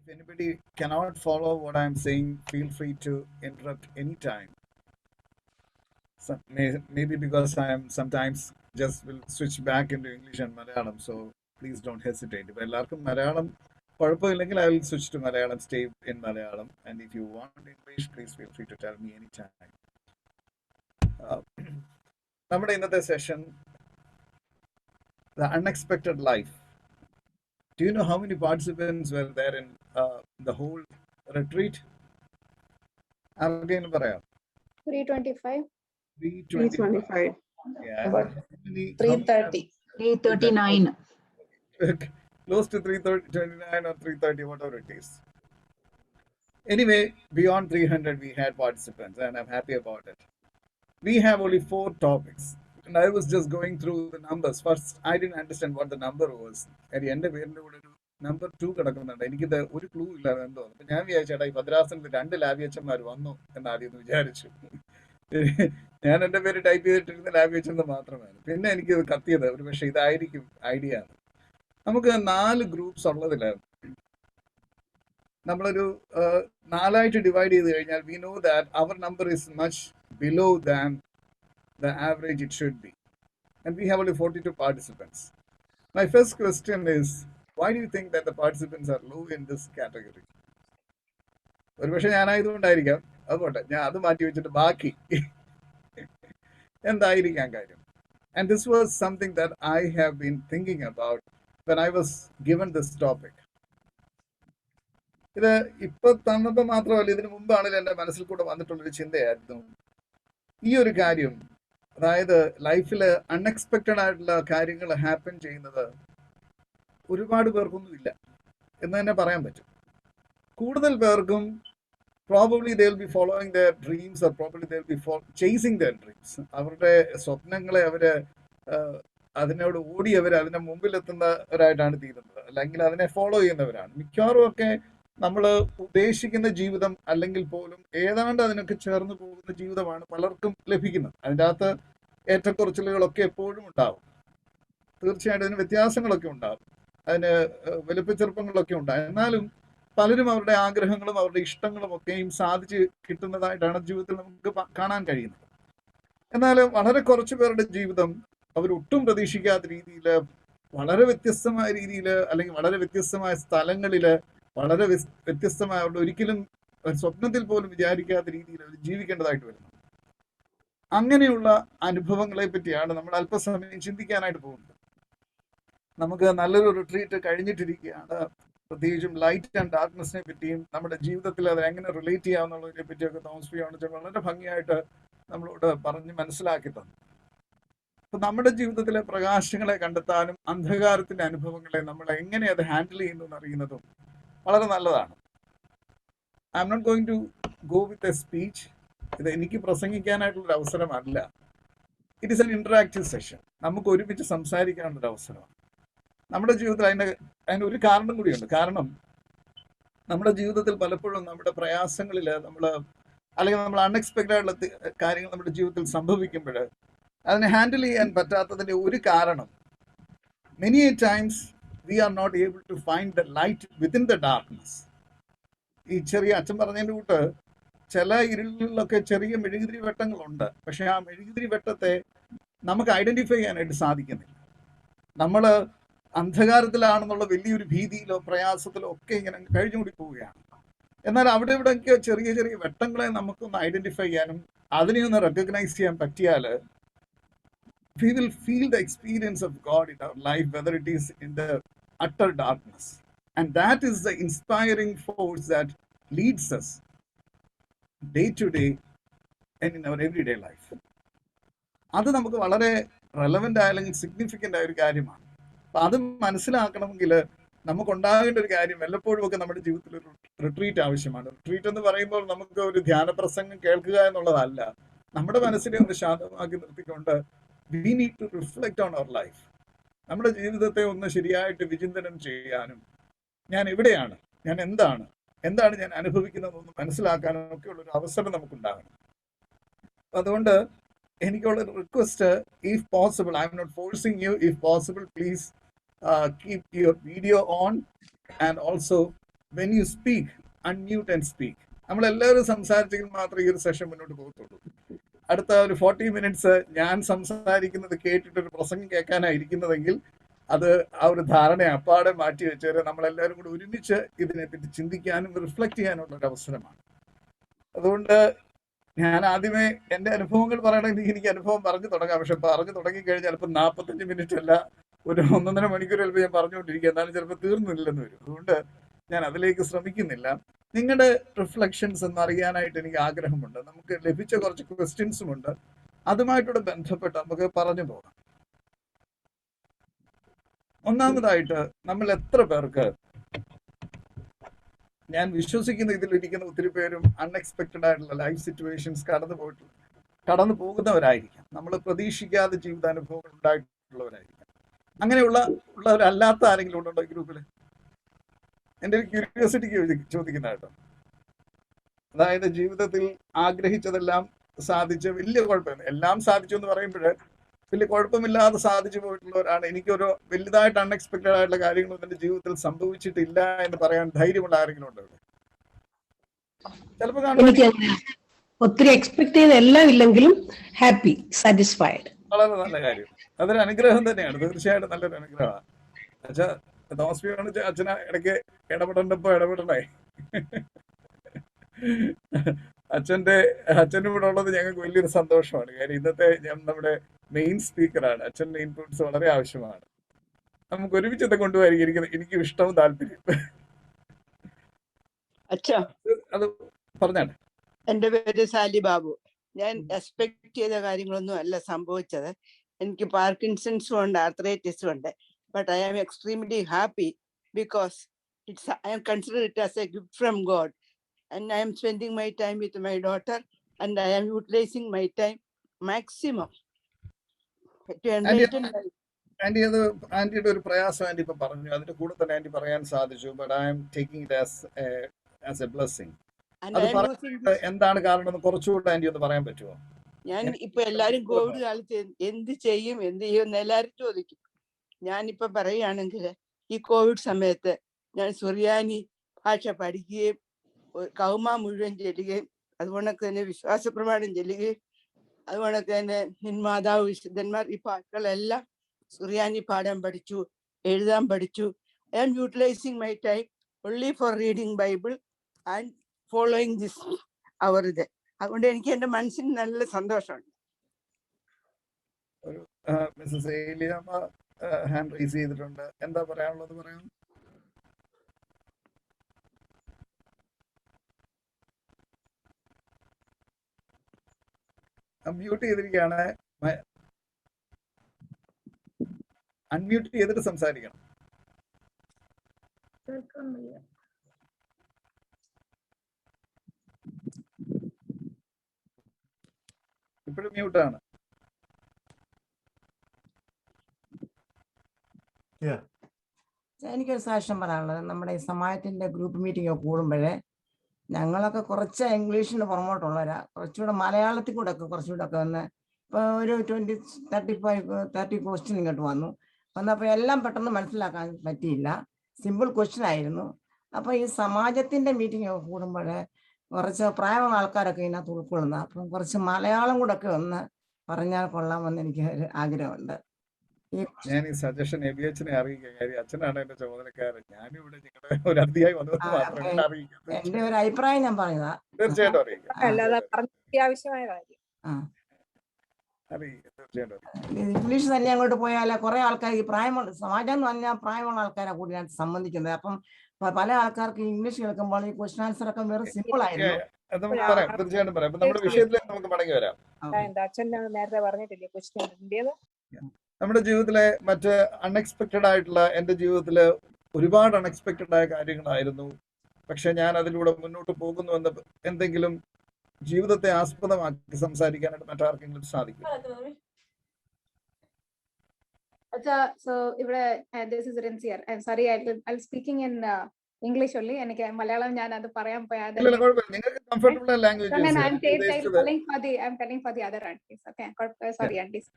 If anybody cannot follow what I'm saying, feel free to interrupt anytime. Maybe because I'm sometimes just will switch back into English and Malayalam, so please don't hesitate. If എല്ലാവർക്കും Malayalam കുഴപ്പമില്ലെങ്കിൽ I will switch to Malayalam, stay in Malayalam, and if you want English, please feel free to tell me anytime. നമ്മുടെ ഇന്നത്തെ session The Unexpected Life. Do you know how many participants were there in the whole retreat? ആർക്കെങ്കിലും പറയാം? 325. 325. Yeah. About 330. 339. Close to 329 or 330, whatever it is. Anyway, beyond 300 we had participants, and I'm happy about it. We have only 4 topics, and I was just going through the numbers. First, I didn't understand what the number was. And എൻ്റെ പേരിൻ്റെ കൂടെ ഒരു number 2 കിടക്കുന്നുണ്ട്. എനിക്കിത് ഒരു clue ഇല്ലാതെ എന്തോ. അപ്പം ഞാൻ വിചാരിച്ചേട്ടാ ഈ ഭദ്രാസനത്തിൽ 2 ലാബിയച്ചന്മാർ വന്നു എന്ന് ആദ്യം വിചാരിച്ചു. ഞാൻ എൻ്റെ പേര് ടൈപ്പ് ചെയ്തിട്ടിരുന്ന ലാബിയച്ചെന്ന് മാത്രമാണ്. പിന്നെ എനിക്കിത് കത്തിയത് ഒരു പക്ഷേ ഇതായിരിക്കും ഐഡിയ. നമുക്ക് 4 ഗ്രൂപ്പ്സ് ഉള്ളതിൽ നമ്മളൊരു 4ആയിട്ട് ഡിവൈഡ് ചെയ്ത് കഴിഞ്ഞാൽ we know that our number is much below than the average it should be, and we have only 42 participants. My first question is, why do you think that the participants are low in this category? ഒരു പക്ഷേ ഞാനായതുകൊണ്ടായിരിക്കാം. അതുകൊണ്ട് ഞാൻ അത് മാറ്റി വെച്ചിട്ട് ബാക്കി എന്തായിരിക്കാം കാര്യം. And this was something that I have been thinking about when I was given this topic. ഇത് ഇപ്പൊ തന്നപ്പോൾ മാത്രമല്ല, ഇതിനു മുമ്പാണെങ്കിലും എൻ്റെ മനസ്സിൽ കൂടെ വന്നിട്ടുള്ളൊരു ചിന്തയായിരുന്നു ഈ ഒരു കാര്യം. അതായത് ലൈഫിൽ അൺഎക്സ്പെക്റ്റഡ് ആയിട്ടുള്ള കാര്യങ്ങൾ ഹാപ്പൻ ചെയ്യുന്നത് ഒരുപാട് പേർക്കൊന്നും ഇല്ല എന്ന് തന്നെ പറയാൻ പറ്റും. കൂടുതൽ പേർക്കും probably they will be following their dreams, or probably they will be chasing their dreams. അവരുടെ സ്വപ്നങ്ങളെ അവര് അതിനോട് ഓടി അവർ അതിന്റെ മുമ്പിലെത്തുന്നവരായിട്ടാണ് തീരുന്നത്, അല്ലെങ്കിൽ അതിനെ ഫോളോ ചെയ്യുന്നവരാണ്. മിക്കവാറും ഒക്കെ നമ്മൾ ഉദ്ദേശിക്കുന്ന ജീവിതം അല്ലെങ്കിൽ പോലും ഏതാണ്ട് അതിനൊക്കെ ചേർന്ന് പോകുന്ന ജീവിതമാണ് പലർക്കും ലഭിക്കുന്നത്. അതിൻ്റെ അകത്ത് ഏറ്റക്കുറച്ചിലുകളൊക്കെ എപ്പോഴും ഉണ്ടാവും. തീർച്ചയായിട്ടും അതിന് വ്യത്യാസങ്ങളൊക്കെ ഉണ്ടാവും, അതിന് വലുപ്പച്ചെറുപ്പങ്ങളൊക്കെ ഉണ്ടാകും. എന്നാലും പലരും അവരുടെ ആഗ്രഹങ്ങളും അവരുടെ ഇഷ്ടങ്ങളും ഒക്കെയും സാധിച്ച് കിട്ടുന്നതായിട്ടാണ് ജീവിതത്തിൽ നമുക്ക് കാണാൻ കഴിയുന്നത്. എന്നാൽ വളരെ കുറച്ച് പേരുടെ ജീവിതം അവരൊട്ടും പ്രതീക്ഷിക്കാത്ത രീതിയിൽ, വളരെ വ്യത്യസ്തമായ രീതിയിൽ, അല്ലെങ്കിൽ വളരെ വ്യത്യസ്തമായ സ്ഥലങ്ങളിൽ, വളരെ വ്യത്യസ്തമായ ഒരിക്കലും സ്വപ്നത്തിൽ പോലും വിചാരിക്കാത്ത രീതിയിൽ അവർ ജീവിക്കേണ്ടതായിട്ട് വരുന്നു. അങ്ങനെയുള്ള അനുഭവങ്ങളെ പറ്റിയാണ് നമ്മൾ അല്പസമയം ചിന്തിക്കാനായിട്ട് പോകുന്നത്. നമുക്ക് നല്ലൊരു റിട്രീറ്റ് കഴിഞ്ഞിട്ടിരിക്കുകയാണ്. പ്രത്യേകിച്ചും ലൈറ്റ് ആൻഡ് ഡാർക്ക്നെസ്സിനെ പറ്റിയും നമ്മുടെ ജീവിതത്തിൽ അത് എങ്ങനെ റിലേറ്റ് ചെയ്യാവുന്നതിനെ പറ്റിയൊക്കെ തോമസ് പി ജോൺ വളരെ ഭംഗിയായിട്ട് നമ്മളോട് പറഞ്ഞ് മനസ്സിലാക്കി തന്നു. അപ്പൊ നമ്മുടെ ജീവിതത്തിലെ പ്രകാശങ്ങളെ കണ്ടെത്താനും അന്ധകാരത്തിന്റെ അനുഭവങ്ങളെ നമ്മൾ എങ്ങനെ അത് ഹാൻഡിൽ ചെയ്യുന്നു എന്നറിയുന്നതും വളരെ നല്ലതാണ്. I M not going to go with a speech. ഇത് എനിക്ക് പ്രസംഗിക്കാനായിട്ടുള്ളൊരു അവസരമല്ല. It is an interactive session. നമുക്ക് ഒരുമിച്ച് സംസാരിക്കാനുള്ളൊരു അവസരമാണ്. നമ്മുടെ ജീവിതത്തിൽ അതിന് ഒരു കാരണം കൂടിയുണ്ട്. കാരണം നമ്മുടെ ജീവിതത്തിൽ പലപ്പോഴും നമ്മുടെ പ്രയാസങ്ങളിൽ അല്ലെങ്കിൽ നമ്മൾ അൺഎക്സ്പെക്റ്റഡ് ആയിട്ടുള്ള കാര്യങ്ങൾ നമ്മുടെ ജീവിതത്തിൽ സംഭവിക്കുമ്പോൾ അതിനെ ഹാൻഡിൽ ചെയ്യാൻ പറ്റാത്തതിൻ്റെ ഒരു കാരണം, many A times we are not able to find the light within the darkness. ഈ ചെറിയ അച്ഛൻ പറഞ്ഞതിൻ്റെ കൂട്ട് ചില ഇരുളിലൊക്കെ ചെറിയ മെഴുകുതിരി വെട്ടങ്ങളുണ്ട്. പക്ഷെ ആ മെഴുകുതിരി വെട്ടത്തെ നമുക്ക് ഐഡന്റിഫൈ ചെയ്യാനായിട്ട് സാധിക്കുന്നില്ല. നമ്മൾ അന്ധകാരത്തിലാണെന്നുള്ള വലിയൊരു ഭീതിയിലോ പ്രയാസത്തിലോ ഒക്കെ ഇങ്ങനെ കഴിഞ്ഞുകൂടി പോവുകയാണ്. എന്നാൽ അവിടെ ഇവിടെയൊക്കെ ചെറിയ ചെറിയ വെട്ടങ്ങളെ നമുക്കൊന്ന് ഐഡന്റിഫൈ ചെയ്യാനും അതിനെ ഒന്ന് റെക്കഗ്നൈസ് ചെയ്യാൻ പറ്റിയാൽ we will feel the experience of God in our life, whether it is in the utter darkness. And that is the inspiring force that leads us day to day and in our everyday life. അത് നമുക്ക് വളരെ relevant ആയ അല്ലെങ്കിൽ significant ആയ ഒരു കാര്യമാണ്. അപ്പം അത് മനസ്സിലാക്കണമെങ്കിൽ നമുക്കുണ്ടാകേണ്ട ഒരു കാര്യം, വല്ലപ്പോഴും ഒക്കെ നമ്മുടെ ജീവിതത്തിൽ ഒരു റിട്രീറ്റ് ആവശ്യമാണ്. റിട്രീറ്റ് എന്ന് പറയുമ്പോൾ നമുക്ക് ഒരു ധ്യാന പ്രസംഗം കേൾക്കുക എന്നുള്ളതല്ല. നമ്മുടെ മനസ്സിനെ ഒന്ന് ശാന്തമാക്കി നിർത്തിക്കൊണ്ട് we need to reflect on our life. നമ്മുടെ ജീവിതത്തെ ഒന്ന് ശരിയായിട്ട് വിചിന്തനം ചെയ്യാനും, ഞാൻ എവിടെയാണ്, ഞാൻ എന്താണ് ഞാൻ അനുഭവിക്കുന്നതെന്ന് മനസ്സിലാക്കാനും ഒക്കെ ഉള്ളൊരു അവസരം നമുക്കുണ്ടാകണം. അതുകൊണ്ട് എനിക്കുള്ള request, if possible, I M not forcing you, if possible please keep your video on, and also when you speak unmute and speak. നമ്മളെല്ലാവരും സംസാരിച്ചെങ്കിൽ മാത്രമേ ഈ ഒരു സെഷൻ മുന്നോട്ട് പോകത്തുള്ളൂ. അടുത്ത ഒരു 40 മിനിറ്റ്സ് ഞാൻ സംസാരിക്കുന്നത് കേട്ടിട്ട് ഒരു പ്രസംഗം കേൾക്കാനായിരിക്കുന്നതെങ്കിൽ അത് ആ ഒരു ധാരണ അപ്പാടെ മാറ്റി വെച്ചേരെ നമ്മളെല്ലാവരും കൂടി ഒരുമിച്ച് ഇതിനെപ്പറ്റി ചിന്തിക്കാനും റിഫ്ലക്ട് ചെയ്യാനുള്ള ഒരു അവസരമാണ്. അതുകൊണ്ട് ഞാൻ ആദ്യമേ എൻ്റെ അനുഭവങ്ങൾ പറയണമെങ്കിൽ എനിക്ക് അനുഭവം പറഞ്ഞു തുടങ്ങാം. പക്ഷെ പറഞ്ഞു തുടങ്ങിക്കഴിഞ്ഞാൽ ചിലപ്പോൾ 45 മിനിറ്റ് അല്ല, ഒരു 1.5 മണിക്കൂർ ചിലപ്പോൾ ഞാൻ പറഞ്ഞുകൊണ്ടിരിക്കുക, എന്നാലും ചിലപ്പോൾ തീർന്നില്ലെന്ന് വരും. അതുകൊണ്ട് ഞാൻ അതിലേക്ക് ശ്രമിക്കുന്നില്ല. നിങ്ങളുടെ റിഫ്ലക്ഷൻസ് എന്നറിയാനായിട്ട് എനിക്ക് ആഗ്രഹമുണ്ട്. നമുക്ക് ലഭിച്ച കുറച്ച് ക്വസ്റ്റ്യൻസും ഉണ്ട്, അതുമായിട്ടൂടെ ബന്ധപ്പെട്ട് നമുക്ക് പറഞ്ഞു പോകാം. ഒന്നാമതായിട്ട്, നമ്മൾ എത്ര പേർക്ക്, ഞാൻ വിശ്വസിക്കുന്ന ഇതിലിരിക്കുന്ന ഒത്തിരി പേരും അൺഎക്സ്പെക്റ്റഡ് ആയിട്ടുള്ള ലൈഫ് സിറ്റുവേഷൻസ് കടന്നു പോകുന്നവരായിരിക്കാം. നമ്മൾ പ്രതീക്ഷിക്കാതെ ജീവിതാനുഭവങ്ങൾ ഉണ്ടായിട്ടുള്ളവരായിരിക്കാം. അങ്ങനെയുള്ളവരല്ലാത്ത ആരെങ്കിലും ഉണ്ടോ ഈ ഗ്രൂപ്പിൽ? എൻ്റെ ഒരു ക്യൂരിയോസിറ്റിക്ക് ചോദിക്കുന്നതായിട്ടോ. അതായത് ജീവിതത്തിൽ ആഗ്രഹിച്ചതെല്ലാം സാധിച്ച് വലിയ കുഴപ്പമില്ല, എല്ലാം സാധിച്ചു എന്ന് പറയുമ്പോൾ വലിയ കുഴപ്പമില്ലാതെ സാധിച്ചു പോയിട്ടുള്ളവരാണ്. എനിക്കൊരു വലുതായിട്ട് അൺഎക്സ്പെക്റ്റഡ് ആയിട്ടുള്ള കാര്യങ്ങളൊന്നും എൻ്റെ ജീവിതത്തിൽ സംഭവിച്ചിട്ടില്ല എന്ന് പറയാൻ ധൈര്യമുള്ള ആരെങ്കിലും ഉണ്ടോ? ചിലപ്പോൾ ഒത്തിരി എക്സ്പെക്ട് ചെയ്ത എല്ലാം ഇല്ലെങ്കിലും ഹാപ്പി, സാറ്റിസ്ഫൈഡ്. വളരെ നല്ല കാര്യം. അതൊരു അനുഗ്രഹം തന്നെയാണ്, തീർച്ചയായിട്ടും നല്ലൊരു അനുഗ്രഹമാണ്. അച്ഛാ തോമസ്ബിയാണ് അച്ഛനെ ഇടയ്ക്ക് ഇടപെടേണ്ടപ്പോ ഇടപെടണേ. അച്ഛൻ്റെ കൂടെ ഉള്ളത് ഞങ്ങൾക്ക് വലിയൊരു സന്തോഷമാണ്. കാര്യം ഇന്നത്തെ നമ്മുടെ മെയിൻ സ്പീക്കറാണ്. അച്ഛൻ്റെ ഇൻപുട്സ് വളരെ ആവശ്യമാണ്. നമുക്ക് ഒരുമിച്ചത്തെ കൊണ്ടുപോയിരിക്കുന്നത് എനിക്കും ഇഷ്ടവും താല്പര്യം. അച്ഛാ, അത് പറഞ്ഞാണ്. എൻ്റെ പേര് സാലി ബാബു. ഞാൻ എക്സ്പെക്ട് ചെയ്ത കാര്യങ്ങളൊന്നും അല്ല സംഭവിച്ചത്. എനിക്ക് പാർക്കിൻസൺസും ഉണ്ട്, ആർത്രൈറ്റിസും ഉണ്ട്. But I am extremely happy because I am consider it as a gift from God, and I am spending my time with my daughter, and I am utilizing my time maximum to enlighten my. ആന്റിയുടെ ഒരു പ്രയാസം anti ഇപ്പൊ പറഞ്ഞു, അതിന്റെ കൂടെ തന്നെ aunty പറയാൻ സാധിച്ചു. But I am taking it as a blessing. എന്താണ് കാരണം കുറച്ചുകൂടെ ആന്റി ഒന്ന് പറയാൻ പറ്റുമോ? ഞാൻ ഇപ്പൊ എല്ലാരും കോവിഡ് കാലത്ത് എന്ത് ചെയ്യും എന്ന് എല്ലാരും ചോദിക്കും. ഞാനിപ്പൊ പറയുകയാണെങ്കിൽ ഈ കോവിഡ് സമയത്ത് ഞാൻ സുറിയാനി ഭാഷ പഠിക്കുകയും കൗമ മുഴുവൻ ചെല്ലുകയും അതുപോലെ തന്നെ വിശ്വാസ പ്രമാണം ചെല്ലുകയും അതുപോലെ തന്നെ നിന്മാതാവ് വിശുദ്ധന്മാർ ഈ ഭാഷകളെല്ലാം സുറിയാനി പാടാൻ പഠിച്ചു, എഴുതാൻ പഠിച്ചു. I am utilising my time only for reading Bible and following this hour ഇത്. അതുകൊണ്ട് എനിക്ക് എൻ്റെ മനസ്സിന് നല്ല സന്തോഷമുണ്ട്. മിസ്സസ് ഏലിയമ്മ ഹാൻഡ് റൈസ് ചെയ്തിട്ടുണ്ട്, എന്താ പറയാനുള്ളത് പറയാം? മ്യൂട്ട് ചെയ്തിരിക്കുകയാണ്, അൺമ്യൂട്ട് ചെയ്തിട്ട് സംസാരിക്കണം. ഇപ്പോഴും മ്യൂട്ടാണ്. എനിക്കൊരു സാക്ഷ്യം പറയാനുള്ളത്, നമ്മുടെ ഈ സമാജത്തിന്റെ ഗ്രൂപ്പ് മീറ്റിംഗ് ഒക്കെ കൂടുമ്പോഴേ ഞങ്ങളൊക്കെ കുറച്ച് ഇംഗ്ലീഷിന് പുറമോട്ടുള്ളവരാ, കുറച്ചുകൂടെ മലയാളത്തിൽ കൂടെ ഒക്കെ കുറച്ചുകൂടെ ഒക്കെ വന്ന് ഇപ്പൊ ഒരു 30 ക്വസ്റ്റ്യൻ ഇങ്ങോട്ട് വന്നപ്പോൾ എല്ലാം പെട്ടെന്ന് മനസ്സിലാക്കാൻ പറ്റിയില്ല. സിമ്പിൾ ക്വസ്റ്റ്യൻ ആയിരുന്നു. അപ്പൊ ഈ സമാജത്തിന്റെ മീറ്റിംഗ് ഒക്കെ കൂടുമ്പോഴേ കുറച്ച് പ്രായമുള്ള ആൾക്കാരൊക്കെ ഇതിനകത്ത് ഉൾക്കൊള്ളുന്ന, അപ്പം കുറച്ച് മലയാളം കൂടെ ഒക്കെ ഒന്ന് പറഞ്ഞാൽ കൊള്ളാമെന്ന് എനിക്ക് ഒരു ആഗ്രഹമുണ്ട്. ഞാൻ ഈ സജഷൻ എബിഎച്ചിനെ അറിയിക്കുക, കാര്യം അച്ഛനാണ് എന്റെ ചുമതലക്കാരൻ. ഞാനിവിടെ നിങ്ങളുടെ ഒരു അതിഥിയായി വന്നത് മാത്രമേ അറിയിക്കൂ. എന്റെ ഒരു അഭിപ്രായം ഞാൻ പറഞ്ഞതാ. തീർച്ചയായിട്ടും അറിയിക്കാം. ഇംഗ്ലീഷ് തന്നെ അങ്ങോട്ട് പോയാൽ കുറെ ആൾക്കാർ ഈ പ്രായമുള്ള സമാജം എന്ന് പറഞ്ഞാൽ പ്രായമുള്ള ആൾക്കാരെ കൂടി ഞാൻ സംബന്ധിക്കുന്നത്. അപ്പം പല ആൾക്കാർക്ക് ഇംഗ്ലീഷ് കേൾക്കുമ്പോൾ ഈ ക്വസ്റ്റ്യൻ ആൻസർ ഒക്കെ വെറും സിമ്പിൾ ആയിരുന്നു. തീർച്ചയായിട്ടും പറയാം. നമ്മുടെ വിഷയത്തിലേക്ക് നമുക്ക് മടങ്ങി വരാം. നേരത്തെ പറഞ്ഞിട്ടില്ലേ ക്വസ്റ്റ്യൻ? നമ്മുടെ ജീവിതത്തിലെ മറ്റ് അൺഎക്സ്പെക്റ്റഡ് ആയിട്ടുള്ള, എൻ്റെ ജീവിതത്തില് ഒരുപാട് അൺഎക്സ്പെക്റ്റഡ് ആയ കാര്യങ്ങളായിരുന്നു. പക്ഷെ ഞാൻ അതിലൂടെ മുന്നോട്ട് പോകുന്നു എന്ന് എന്തെങ്കിലും ജീവിതത്തെ ആസ്പദമാക്കി സംസാരിക്കാനായിട്ട് മറ്റാർക്കെങ്കിലും സാധിക്കും? So ഇവിടെ this is Rinsiyar. I'm sorry, I'll speaking in English only. എനിക്ക് മലയാളം ഞാൻ അത് പറയാൻ പോയാൽ നിങ്ങൾക്ക് comfortable language. I'm telling for the other aunties. Okay, sorry aunties.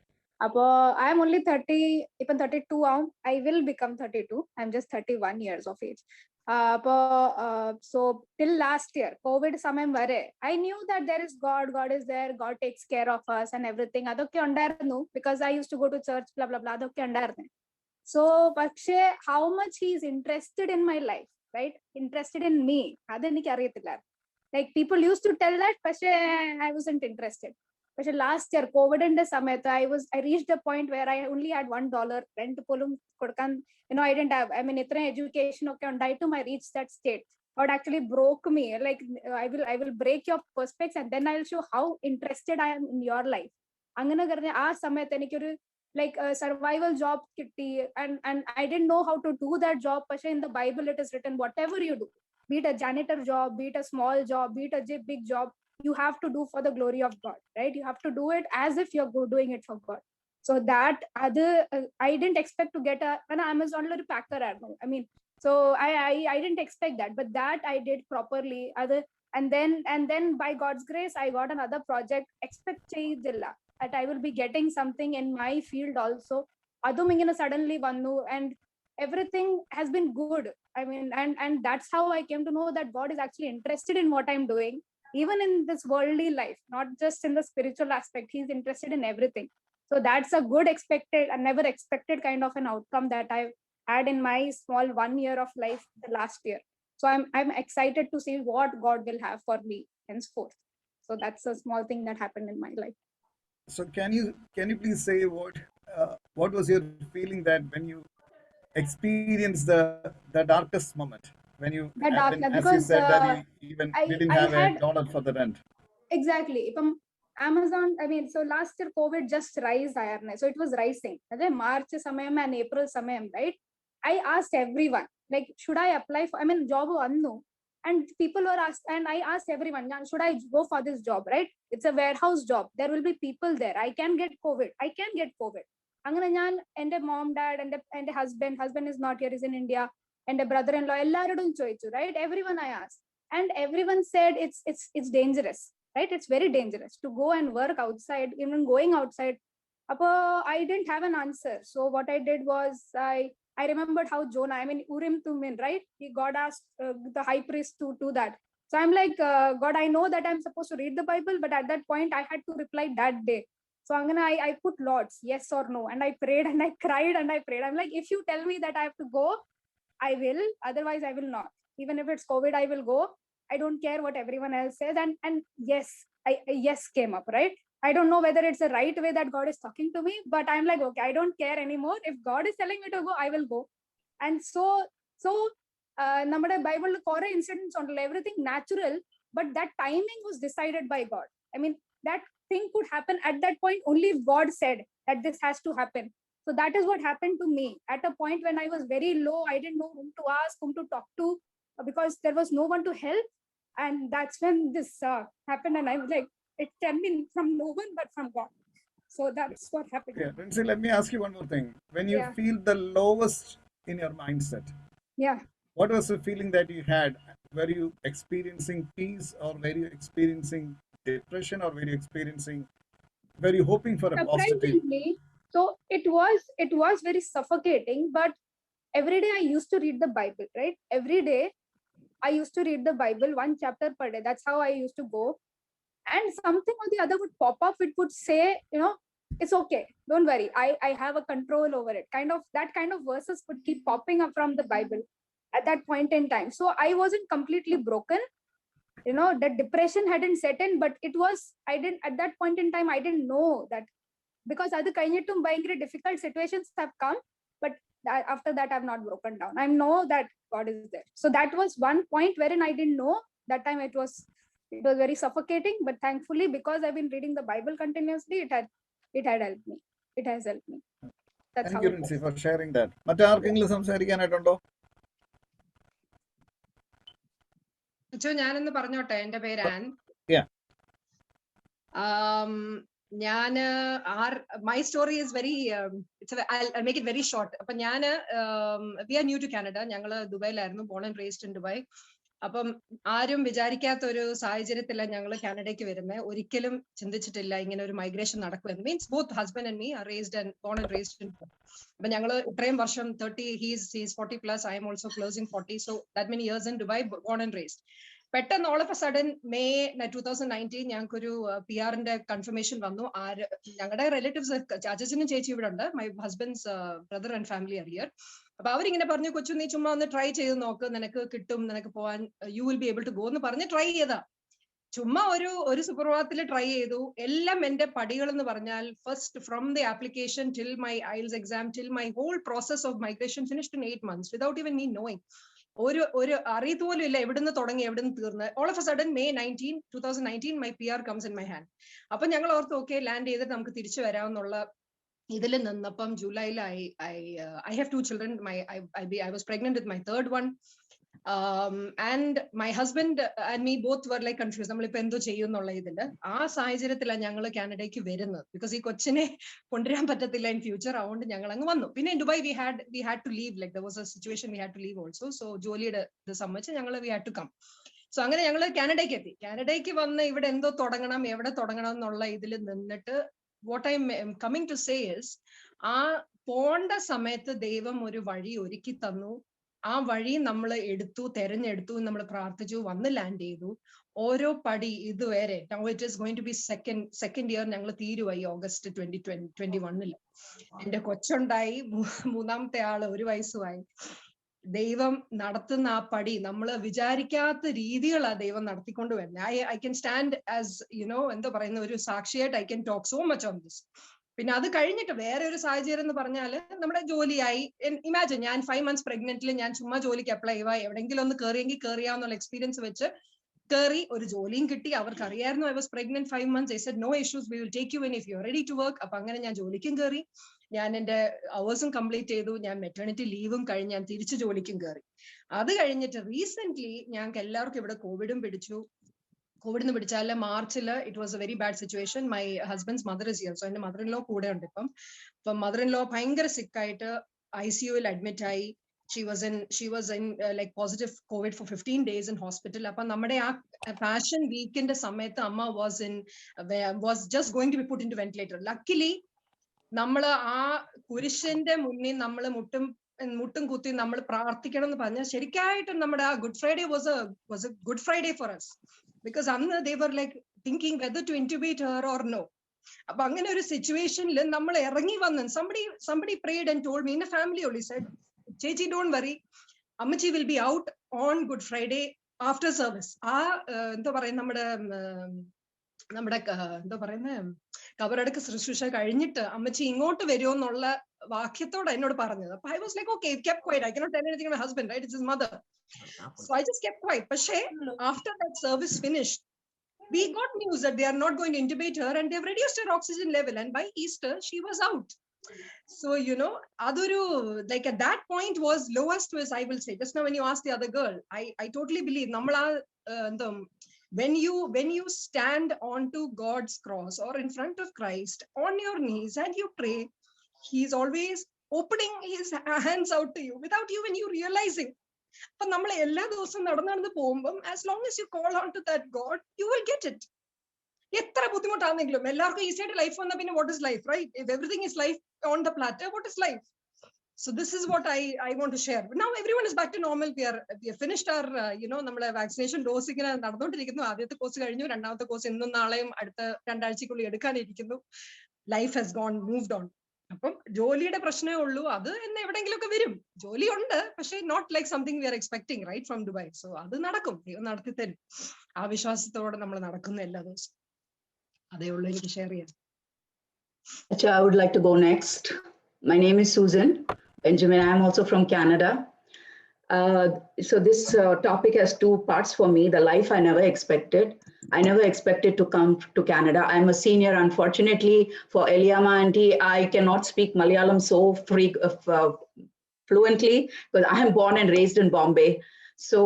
I'm only 30, even 32 ആവും. I will become 32. I'm just 31 years of age. So till last year, COVID സമയം വരെ, I knew that there is God is there, God takes care of us and everything. അതൊക്കെ ഉണ്ടായിരുന്നു, because I used to go to church, blah blah blah. അതൊക്കെ ഉണ്ടായിരുന്നു. So, പക്ഷേ how much he is interested in my life, right? Interested in me, അത് എനിക്ക് അറിയത്തില്ല. Like people used to tell that, പക്ഷേ I wasn't interested. But last year, COVID in the summit, I reached a point where I only had $1 rent polum kodkan. I didn't have, itra education okay on diet I reached that state. What actually broke me. Like I will break your perspectives and then I'll show how interested I am in your life. Angana karne aa samayathe enikku like a survival job kitti, and I didn't know how to do that job. But in the Bible it is written, whatever you do, be it a janitor job, be it a small job, be it a big job, you have to do for the glory of God, right? You have to do it as if you're doing it for God. So that other, I didn't expect to get an Amazon packer. I mean, so I didn't expect that, but that I did properly. And then by God's grace, I got another project. Expect cheyidilla that I will be getting something in my field also. Adu mingina suddenly vannu, and everything has been good. I mean, and that's how I came to know that God is actually interested in what I'm doing. Even in this worldly life, not just in the spiritual aspect, he's interested in everything. So that's a good expected and never expected kind of an outcome that I've had in my small 1 year of life the last year. So I'm excited to see what God will have for me henceforth. So that's a small thing that happened in my life. So can you please say what was your feeling that when you experienced the darkest moment, when you as you Because said that you even didn't have had $1 for the rent. Exactly. Amazon, I mean, so last year COVID just rise ayarne. So it was rising. March samayam and April samayam, right? I asked everyone, like, should I apply for, I mean, job annu. And people were asked, and I asked everyone, should I go for this job, right? It's a warehouse job. There will be people there. I can get COVID. Angana njan, and a mom, dad, and a husband is not here, is in India, and a brother-in-law, ellarodum choichu, right? Everyone I asked. And everyone said it's dangerous, right? It's very dangerous to go and work outside, even going outside. I didn't have an answer. So what I did was I remembered how Jonah, I mean, Urim Thummim, right? God asked the high priest to do that. So I'm like, God, I know that I'm supposed to read the Bible, but at that point I had to reply that day. So I put lots, yes or no. And I prayed and I cried and I prayed. I'm like, if you tell me that I have to go, I will. Otherwise, I will not. Even if it's COVID, I will go. I don't care what everyone else says. And yes, yes came up, right? I don't know whether it's the right way that God is talking to me, but I'm like, okay, I don't care anymore. If God is telling me to go, I will go. And so നമ്മുടെ ബൈബിളിൽ കുറെ incidents ഉണ്ടല്ലോ, everything natural, but that timing was decided by God. I mean, that thing could happen at that point only if God said that this has to happen. So that is what happened to me at a point when I was very low. I didn't know whom to ask, whom to talk to, because there was no one to help. And that's when this happened, and I was like, it can be from no one but from God. So that's what happened. Yeah, Lindsay, let me ask you one more thing. When you Yeah. feel the lowest in your mindset, Yeah. what was the feeling that you had? Were you experiencing peace, or were you experiencing depression, or were you hoping for a positive? Surprisingly, so it was very suffocating, but every day I used to read the Bible, right? Every day I used to read the Bible, one chapter per day. That's how I used to go. And something or the other would pop up. It would say, it's okay. Don't worry. I have a control over it. That kind of verses would keep popping up from the Bible at that point in time. So I wasn't completely broken. The depression hadn't set in, but at that point in time, I didn't know that, because other kainittum bhayangara difficult situations have come, but after that I've not broken down. I know that God is there. So that was one point wherein I didn't know. That time it was very suffocating, but thankfully, because I've been reading the Bible continuously, it had helped me. It has helped me. That's Thank how you, it Lindsay, was. for sharing that. മറ്റാർക്കെങ്കിലും സംസാരിക്കാനായിട്ടുണ്ടോ? ഞാനൊന്ന് പറഞ്ഞോട്ടെ. എന്റെ പേര് an. Yeah. My story is very, I'll make it very short. അപ്പൊ we are new to Canada. ഞങ്ങള് ദുബായിലായിരുന്നു, born and raised in Dubai. അപ്പം ആരും വിചാരിക്കാത്ത ഒരു സാഹചര്യത്തിലാണ് ഞങ്ങൾ കാനഡയ്ക്ക് വരുന്നത്. ഒരിക്കലും ചിന്തിച്ചിട്ടില്ല ഇങ്ങനെ ഒരു മൈഗ്രേഷൻ നടക്കുമെന്ന്. Means both husband and me are raised and born and raised in. അപ്പൊ ഞങ്ങൾ ഇത്രയും വർഷം 30, he's 40+, I am also closing 40, so that many years in Dubai, born and raised. പെട്ടെന്ന് all of a sudden May 2019 ഞങ്ങൾക്കൊരു PR-ന്റെ confirmation വന്നു. ഞങ്ങളുടെ relatives ചാച്ചനും ചേച്ചി ഇവിടെ ഉണ്ട്. My husband's brother and family are here. അപ്പൊ അവരിങ്ങനെ പറഞ്ഞു, കൊച്ചു നീ ചുമ്മാ ഒന്ന് ട്രൈ ചെയ്ത് നോക്ക്, നിനക്ക് കിട്ടും, നിനക്ക് പോവാൻ, you will be able to go എന്ന് പറഞ്ഞ് ട്രൈ ചെയ്താ. ചുമ്മാ ഒരു സുപ്രഭാതത്തിൽ ട്രൈ ചെയ്തു. എല്ലാം എന്റെ പടികൾ എന്ന് പറഞ്ഞാൽ first from the application till my IELTS exam till my whole process of migration finished in 8 months without even me knowing. ഒരു അറിയത്ത് പോലും ഇല്ല എവിടുന്ന് തുടങ്ങി എവിടുന്ന് തീർന്ന്. All of a sudden May 19, 2019 my PR comes in my hand. അപ്പൊ ഞങ്ങൾ ഓർത്ത് ഓക്കെ ലാൻഡ് ചെയ്തിട്ട് നമുക്ക് തിരിച്ചു വരാമെന്നുള്ള ഇതിൽ നിന്നപ്പം ജൂലൈയിൽ I have 2 children. I was pregnant with my third one. And my husband and me both were like confused. നമ്മളിപ്പോ എന്തോ ചെയ്യുന്നുള്ള ഇതില് ആ സാഹചര്യത്തിലാണ് ഞങ്ങൾ കാനഡയ്ക്ക് വരുന്നത്. ബിക്കോസ് ഈ കൊച്ചിനെ കൊണ്ടുവരാൻ പറ്റത്തില്ല ഇൻ ഫ്യൂച്ചർ. അതുകൊണ്ട് ഞങ്ങൾ അങ്ങ് വന്നു. പിന്നെ Dubai we had to leave, like there was a situation we had to leave also. So ജോലിയുടെ ഇത് സംബന്ധിച്ച് ഞങ്ങൾ we had to come. So അങ്ങനെ ഞങ്ങൾ കാനഡയ്ക്ക് എത്തി. കാനഡയ്ക്ക് വന്ന് ഇവിടെ എന്തോ തുടങ്ങണം, എവിടെ തുടങ്ങണം എന്നുള്ള ഇതിൽ നിന്നിട്ട് what I'm coming to say is, ആ പോണ്ട സമയത്ത് ദൈവം ഒരു വഴി ഒരുക്കി തന്നു. ആ വഴി നമ്മൾ തെരഞ്ഞെടുത്തു, നമ്മൾ പ്രാർത്ഥിച്ചു, വന്ന് ലാൻഡ് ചെയ്തു. ഓരോ പടി ഇതുവരെ now it is going to be second year ഞങ്ങൾ തീരുവായി August 2021. എന്റെ കൊച്ചുണ്ടായി, മൂന്നാമത്തെ ആള് 1 വയസ്സുമായി. ദൈവം നടത്തുന്ന ആ പടി നമ്മൾ വിചാരിക്കാത്ത രീതികളാ ദൈവം നടത്തിക്കൊണ്ട് വരുന്നത്. I can stand as എന്താ പറയുന്ന ഒരു സാക്ഷിയായിട്ട് I can talk so much on this. പിന്നെ അത് കഴിഞ്ഞിട്ട് വേറെ ഒരു സാഹചര്യം എന്ന് പറഞ്ഞാൽ നമ്മുടെ ജോലിയായി. ഇമാജിൻ, ഞാൻ 5 months പ്രഗ്നന്റിൽ ഞാൻ ചുമ്മാ ജോലിക്ക് അപ്ലൈ ചെയ്യുക, എവിടെയെങ്കിലും ഒന്ന് കയറിയെങ്കിൽ കയറിയാന്നുള്ള എക്സ്പീരിയൻസ് വെച്ച് കയറി, ഒരു ജോലിയും കിട്ടി. അവർക്ക് അറിയായിരുന്നു I was pregnant 5 months. I said no issues, we will take you in if you are ready to work. അപ്പൊ അങ്ങനെ ഞാൻ ജോലിക്കും കയറി. ഞാൻ എന്റെ അവേഴ്സും കംപ്ലീറ്റ് ചെയ്തു. ഞാൻ മെറ്റേണിറ്റി ലീവും കഴിഞ്ഞ് ഞാൻ തിരിച്ചു ജോലിക്കും കയറി. അത് കഴിഞ്ഞിട്ട് റീസെന്റ് ഞങ്ങൾക്ക് എല്ലാവർക്കും ഇവിടെ കോവിഡും പിടിച്ചു. കോവിഡിന് പിടിച്ചാല് മാർച്ചില് it was a very bad situation. My husband's mother is here. So എന്റെ മദർ ഇൻ ലോ കൂടെ ഉണ്ട് ഇപ്പം. മദർ ഇൻ ലോ ഭയങ്കര സിക്കായിട്ട് ICUവിൽ അഡ്മിറ്റ് ആയി. She was in like positive COVID for 15 days in hospital. അപ്പൊ നമ്മുടെ ആ പാഷൻ വീക്കിന്റെ സമയത്ത് അമ്മ was just going to be put into ventilator. Luckily നമ്മൾ ആ കുരിശന്റെ മുന്നിൽ നമ്മൾ മുട്ടും കുത്തി നമ്മൾ പ്രാർത്ഥിക്കണം എന്ന് പറഞ്ഞാൽ ശരിക്കായിട്ടും നമ്മുടെ ആ good Friday was a good Friday for us, because അന്ന് they were like thinking whether to intubate her or no. അപ്പൊ അങ്ങനെ ഒരു സിറ്റുവേഷനിൽ നമ്മൾ ഇറങ്ങി വന്ന് somebody prayed and told me in a family only, said ചേച്ചി don't worry, അമ്മച്ചി will be out on Good Friday after service. ആ എന്താ പറയുക നമ്മുടെ എന്താ പറയുന്ന കബറടക്ക് ശുശ്രൂഷ കഴിഞ്ഞിട്ട് അമ്മച്ചി ഇങ്ങോട്ട് വരുമോ എന്നുള്ള വാക്യത്തോടെ എന്നോട് പറഞ്ഞത്. അപ്പൊ I was like okay, kept quiet. I cannot tell anything to my husband, right? It's his mother. So I just kept quiet. പക്ഷേ after that service finished, we got news that they are not going to intubate her and they've reduced her oxygen level, and by Easter she was out. So adoru like at that point was lowest was, I will say, just now when you asked the other girl, I totally believe namala when you stand onto God's cross or in front of Christ on your knees and you pray, he's always opening his hands out to you without even you realizing. But നമ്മൾ എല്ലാ ദിവസവും നടന്നു പോകുമ്പോൾ as long as you call on to that God, you will get it. എത്ര ബുദ്ധിമുട്ടാണെങ്കിലും എല്ലാവർക്കും easy ആയിട്ട് life വന്നാൽ പിന്നെ what is life, right? If everything is life on the platter, what is life? So this is what I want to share. But now everyone is back to normal. We have finished our നമ്മളെ vaccination dose ഇങ്ങനെ നടന്നുകൊണ്ടിരിക്കുന്നു. ആദ്യത്തെ course കഴിഞ്ഞു, രണ്ടാമത്തെ course ഇന്നും നാളെയും അടുത്ത 2 ആഴ്ചക്കുള്ളിൽ എടുക്കാനിരിക്കുന്നു. Life has gone moved on. അപ്പം ജോലിയുടെ പ്രശ്നമേ ഉള്ളൂ. അത് എന്ന് എവിടെയെങ്കിലും ഒക്കെ വരും. ജോലി ഉണ്ട്, പക്ഷേ not like something we are expecting right from Dubai. So അത് നടക്കും, ദൈവം നടത്തി തരും. ആ വിശ്വാസത്തോടെ നമ്മൾ നടക്കുന്ന എല്ലാ ദിവസവും. അതേ ഉള്ളൂ എനിക്ക് ഷെയർ ചെയ്യാൻ. I would like to go next. My name is Susan Benjamin. I am also from Canada. So this topic has 2 parts for me. The life I never expected. I never expected to come to Canada. I'm a senior. Unfortunately for Eliama auntie, I cannot speak Malayalam so fluently because I am born and raised in Bombay. So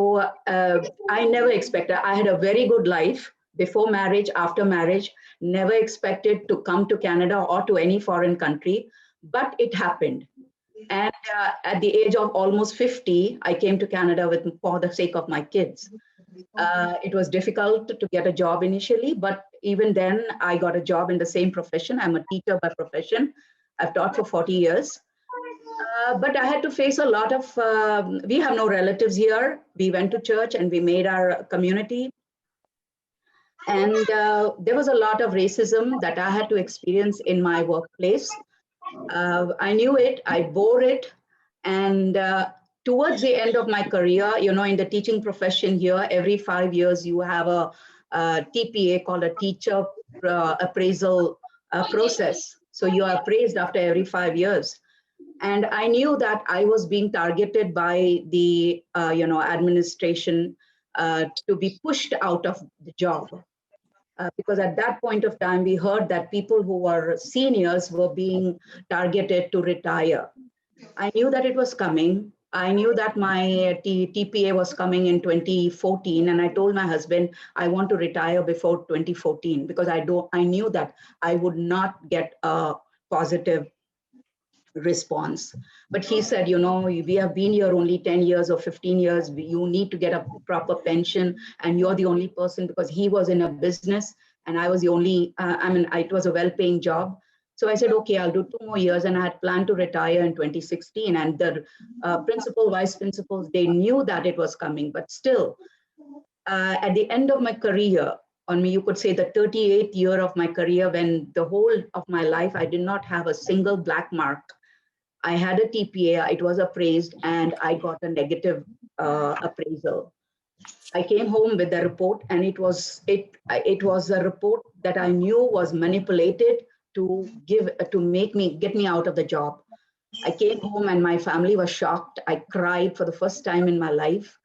I never expected. I had a very good life before marriage, after marriage. Never expected to come to Canada or to any foreign country, but it happened. And at the age of almost 50, I came to Canada for the sake of my kids. It was difficult to get a job initially, but even then I got a job in the same profession. I'm a teacher by profession. I've taught for 40 years. But I had to face a lot of, we have no relatives here. We went to church and we made our community. And there was a lot of racism that I had to experience in my workplace. I knew it, I bore it. And towards the end of my career, you know, in the teaching profession here, every 5 years you have a TPA called a teacher appraisal process. So you are appraised after every 5 years. And I knew that I was being targeted by the administration to be pushed out of the job. Because at that point of time, we heard that people who were seniors were being targeted to retire. I knew that it was coming. I knew that my TPA was coming in 2014, and I told my husband I want to retire before 2014 because I knew that I would not get a positive response. But he said, you know, we have been here only 10 years or 15 years. You need to get a proper pension, and you're the only person, because he was in a business and I was the only, it was a well-paying job. So I said, okay, I'll do 2 more years. And I had planned to retire in 2016. And the principal, vice principals, they knew that it was coming. But still, at the end of my career, you could say the 38th year of my career, when the whole of my life, I did not have a single black mark. I had a TPA, it was appraised, and I got a negative appraisal. I came home with the report, and it was a report that I knew was manipulated to get me out of the job. I came home and my family was shocked. I cried for the first time in my life.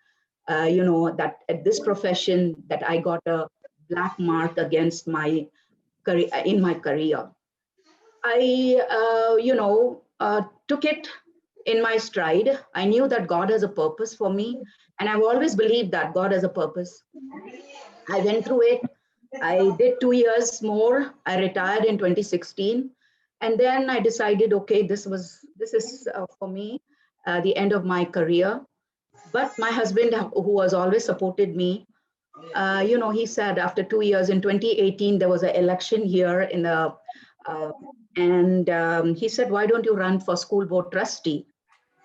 That at this profession that I got a black mark against my career in my career. I took it in my stride. I knew that God has a purpose for me, and I've always believed that God has a purpose. I went through it. I did 2 years more. I retired in 2016, and then I decided, okay, this is for me the end of my career. But my husband, who has always supported me, he said after 2 years in 2018 there was an election here in the. He said, why don't you run for school board trustee?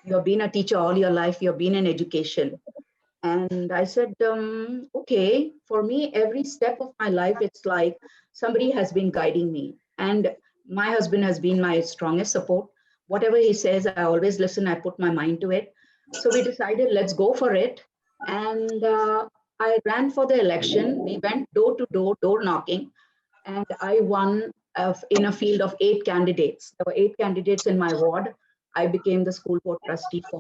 You've been a teacher all your life. You've been in education. And I said, okay, for me, every step of my life, it's like somebody has been guiding me. And my husband has been my strongest support. Whatever he says, I always listen. I put my mind to it. So we decided, let's go for it. And I ran for the election. We went door to door, door knocking. And I won in a field of 8 candidates. There were 8 candidates in my ward. I became the school board trustee for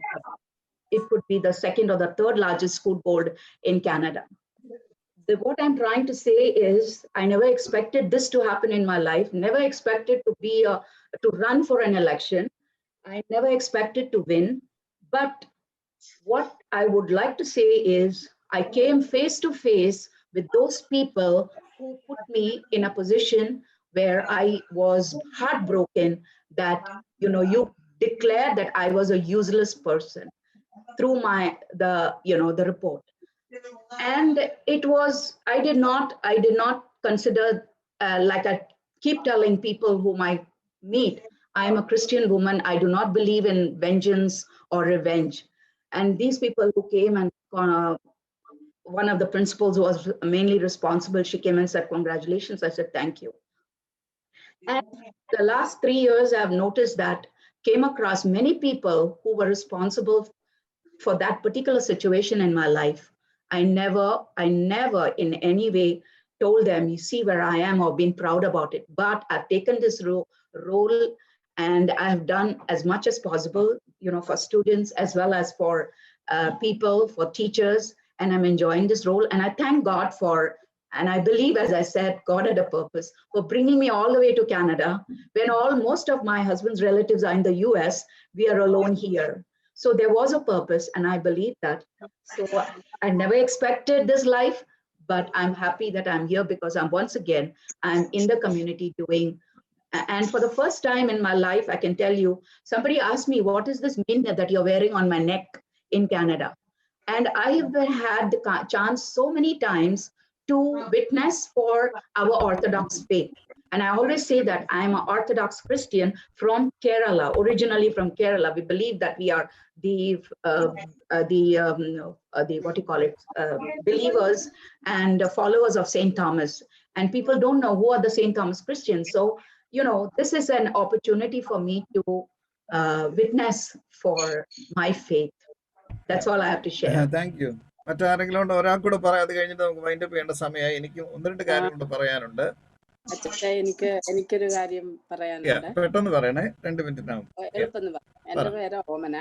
it could be the second or the third largest school board in Canada. What I'm trying to say is I never expected this to happen in my life, never expected to run for an election. I never expected to win. But what I would like to say is I came face to face with those people who put me in a position where I was heartbroken that, you declared that I was a useless person through the report. And it was, I did not consider, like I keep telling people whom I meet, I am a Christian woman. I do not believe in vengeance or revenge. And these people who came and one of the principals who was mainly responsible, she came and said, congratulations. I said, thank you. And the last 3 years, I've noticed that came across many people who were responsible for that particular situation in my life. I never in any way told them, you see where I am, or been proud about it. But I've taken this role and I've done as much as possible, for students as well as for people, for teachers, and I'm enjoying this role. And I thank God for, and I believe, as I said, God had a purpose for bringing me all the way to Canada when most of my husband's relatives are in the US, we are alone here. So there was a purpose, and I believe that. So I never expected this life, but I'm happy that I'm here because I'm in the community doing And for the first time in my life, I can tell you, somebody asked me, what is this mint that you're wearing on my neck in Canada? And I have had the chance so many times to witness for our Orthodox faith. And I always say that I'm an Orthodox Christian from Kerala, originally from Kerala. We believe that we are the what do you call it, believers and followers of Saint Thomas. And people don't know who are the Saint Thomas Christians. So, you know, this is an opportunity for me to witness for my faith. That's all I have to share. Thank you. മറ്റാരെങ്കിലും ഉണ്ട്? ഒരാൾ കൂടെ പറയാം, അത് കഴിഞ്ഞിട്ട് നമുക്ക് wind up ചെയ്യേണ്ട സമയമായി. എനിക്ക് 1-2 കാര്യം കൊണ്ട് പറയാനുണ്ട്. അച്ഛാ എനിക്കൊരു കാര്യം പറയാനുണ്ട്. പെട്ടെന്ന് പറയണേ, 2 മിനിറ്റിനാവും. എളുപ്പം പറയാം. എന്റെ പേര് ഓമന.